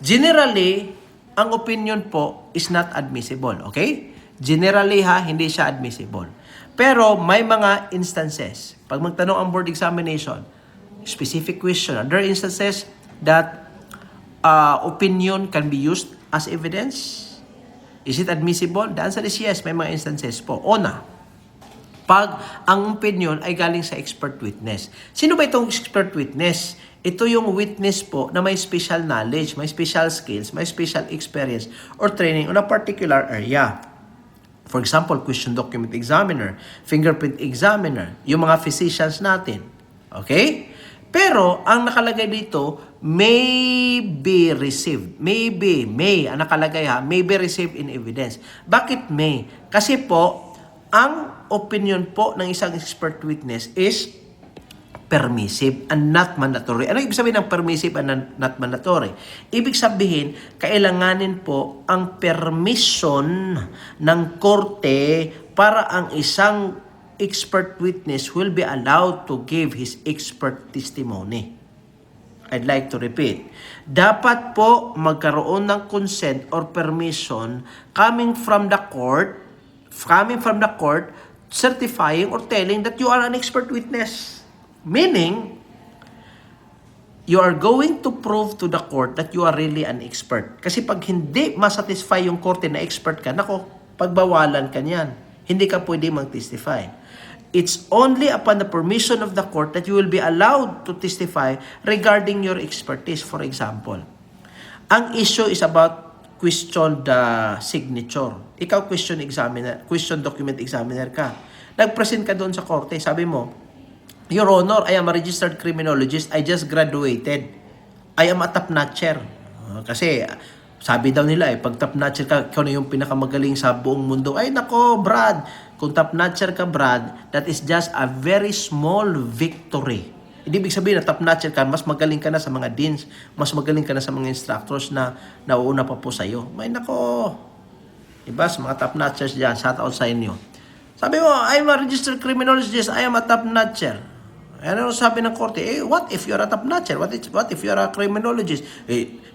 Generally, ang opinion po is not admissible. Okay? Generally hindi siya admissible. Pero may mga instances, pag magtanong ang board examination, specific question, there are instances that opinion can be used as evidence. Is it admissible? The answer is yes, may mga instances po. Una, pag ang opinion ay galing sa expert witness. Sino ba itong expert witness? Ito yung witness po na may special knowledge, may special skills, may special experience or training on a particular area. For example, question document examiner, fingerprint examiner, yung mga physicians natin. Okay? Pero, ang nakalagay dito, may be received. May, ang nakalagay may be received in evidence. Bakit may? Kasi po, ang opinion po ng isang expert witness is permissive and not mandatory. Ano ibig sabihin ng permissive and not mandatory? Ibig sabihin, kailanganin po ang permission ng korte para ang isang expert witness will be allowed to give his expert testimony. I'd like to repeat. Dapat po magkaroon ng consent or permission coming from the court certifying or telling that you are an expert witness. Meaning, you are going to prove to the court that you are really an expert. Kasi pag hindi masatisfy yung korte na expert ka, nako, pagbawalan ka niyan. Hindi ka pwede mag-testify. It's only upon the permission of the court that you will be allowed to testify regarding your expertise. For example, ang issue is about question signature. Ikaw question document examiner ka. Nag-present ka doon sa korte. Sabi mo, Your Honor, I am a registered criminologist. I just graduated. I am a top-notcher. Kasi sabi daw nila pag top-notcher ka, ikaw na yung pinakamagaling sa buong mundo. Ay nako, Brad. Kung top-notcher ka, Brad, that is just a very small victory. Hindi ibig sabihin na top-notcher ka, mas magaling ka na sa mga deans, mas magaling ka na sa mga instructors na nauuna pa po sa'yo. May nako. Diba? Sa mga top-notchers dyan, shout out sa inyo. Sabi mo, I am a registered criminologist. I am a top-notcher. Ano sabi ng korte? What if you're a top-notcher? What if you're a criminologist?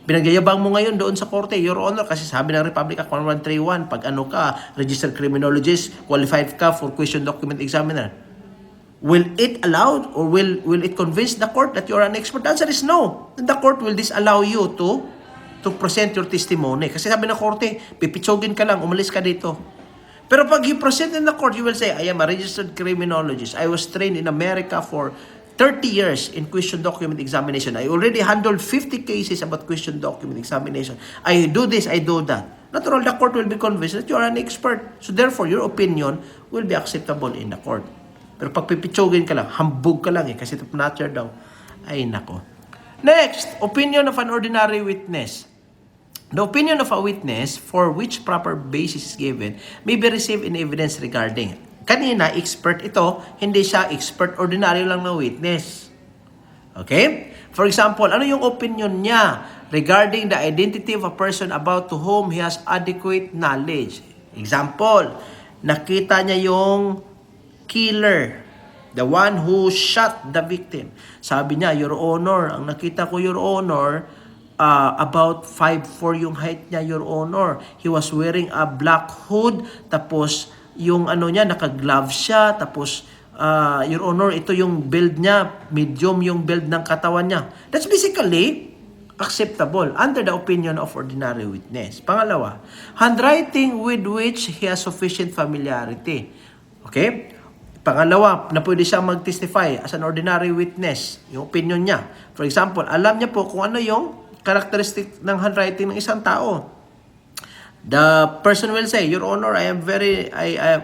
Pinagyayabang mo ngayon doon sa korte, Your Honor, kasi sabi ng Republic Act 1131, pag ano ka, registered criminologist, qualified ka for question document examiner. Will it allow or will it convince the court that you're an expert? The answer is no. And the court will disallow you to present your testimony. Kasi sabi ng korte, pipitsogin ka lang, umalis ka dito. Pero pag you present in the court, you will say, I am a registered criminologist. I was trained in America for 30 years in question document examination. I already handled 50 cases about question document examination. I do this, I do that. Natural, the court will be convinced that you are an expert. So therefore, your opinion will be acceptable in the court. Pero pag pipitsogin ka lang, hambog ka lang kasi top-notcher daw. Ay nako. Next, opinion of an ordinary witness. The opinion of a witness for which proper basis is given may be received in evidence regarding. Kanina, expert ito, hindi siya expert, ordinary lang na witness. Okay? For example, ano yung opinion niya regarding the identity of a person about to whom he has adequate knowledge? Example, nakita niya yung killer, the one who shot the victim. Sabi niya, Your Honor, ang nakita ko, Your Honor, about 5'4" yung height niya, Your Honor. He was wearing a black hood, tapos yung ano niya, naka-glove siya, tapos Your Honor, ito yung build niya, medium yung build ng katawan niya. That's basically acceptable under the opinion of ordinary witness. Pangalawa, handwriting with which he has sufficient familiarity. Okay? Pangalawa, na pwede siyang mag-testify as an ordinary witness, yung opinion niya. For example, alam niya po kung ano yung characteristic ng handwriting ng isang tao. The person will say, Your Honor,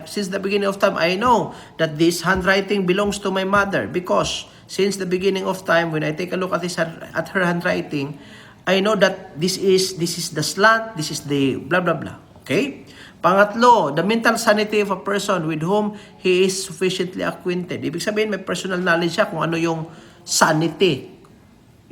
since the beginning of time, I know that this handwriting belongs to my mother because since the beginning of time, when I take a look at her handwriting, I know that this is the slant, this is the blah blah blah. Okay? Pangatlo, the mental sanity of a person with whom he is sufficiently acquainted. Ibig sabihin, may personal knowledge siya kung ano yung sanity.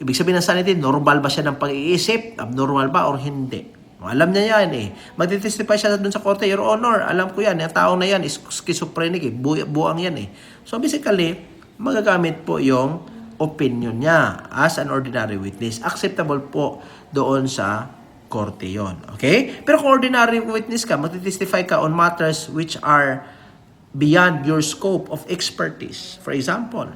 Ibig sabihin ng sanity, normal ba siya ng pag-iisip? Abnormal ba or hindi? Alam niya yan eh. Magtitestify siya dun sa korte, Your Honor, alam ko yan. Yung taong na yan is schizophrenic eh. Buang yan eh. So basically, magagamit po yung opinion niya as an ordinary witness. Acceptable po doon sa korte yon. Okay? Pero kung ordinary witness ka, magtitestify ka on matters which are beyond your scope of expertise. For example,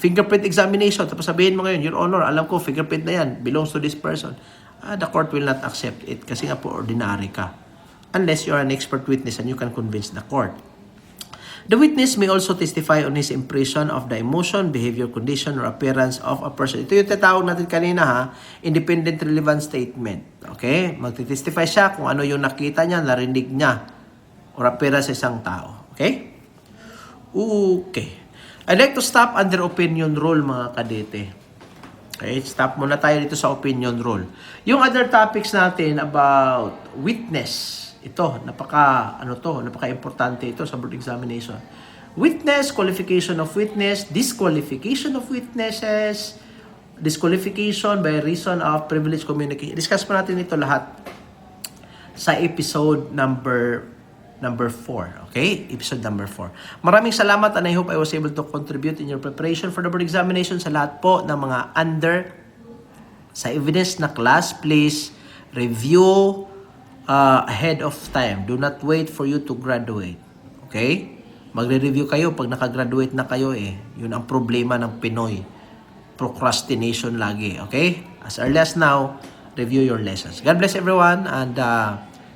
fingerprint examination. Tapos sabihin mo ngayon, Your Honor, alam ko, fingerprint na yan, belongs to this person. The court will not accept it kasi nga po ordinary ka. Unless you're an expert witness and you can convince the court. The witness may also testify on his impression of the emotion, behavior, condition, or appearance of a person. Ito yung tatawag natin kanina ha, independent relevant statement. Okay? Magtitestify siya kung ano yung nakita niya, narinig niya, or appearance sa isang tao. Okay? Okay. I'd like to stop under opinion rule, mga kadete. Okay, stop muna tayo dito sa opinion rule. Yung other topics natin about witness, ito, napaka-importante ito sa board examination. Witness, qualification of witness, disqualification of witnesses, disqualification by reason of privileged communication. Discuss po natin ito lahat sa episode number number 4. Okay? Episode number 4. Maraming salamat and I hope I was able to contribute in your preparation for the board examination sa lahat po ng mga under sa evidence na class. Please review ahead of time. Do not wait for you to graduate. Okay? Magre-review kayo pag nakagraduate na kayo eh. Yun ang problema ng Pinoy. Procrastination lagi. Okay? As early as now, review your lessons. God bless everyone and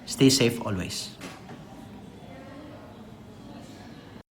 stay safe always.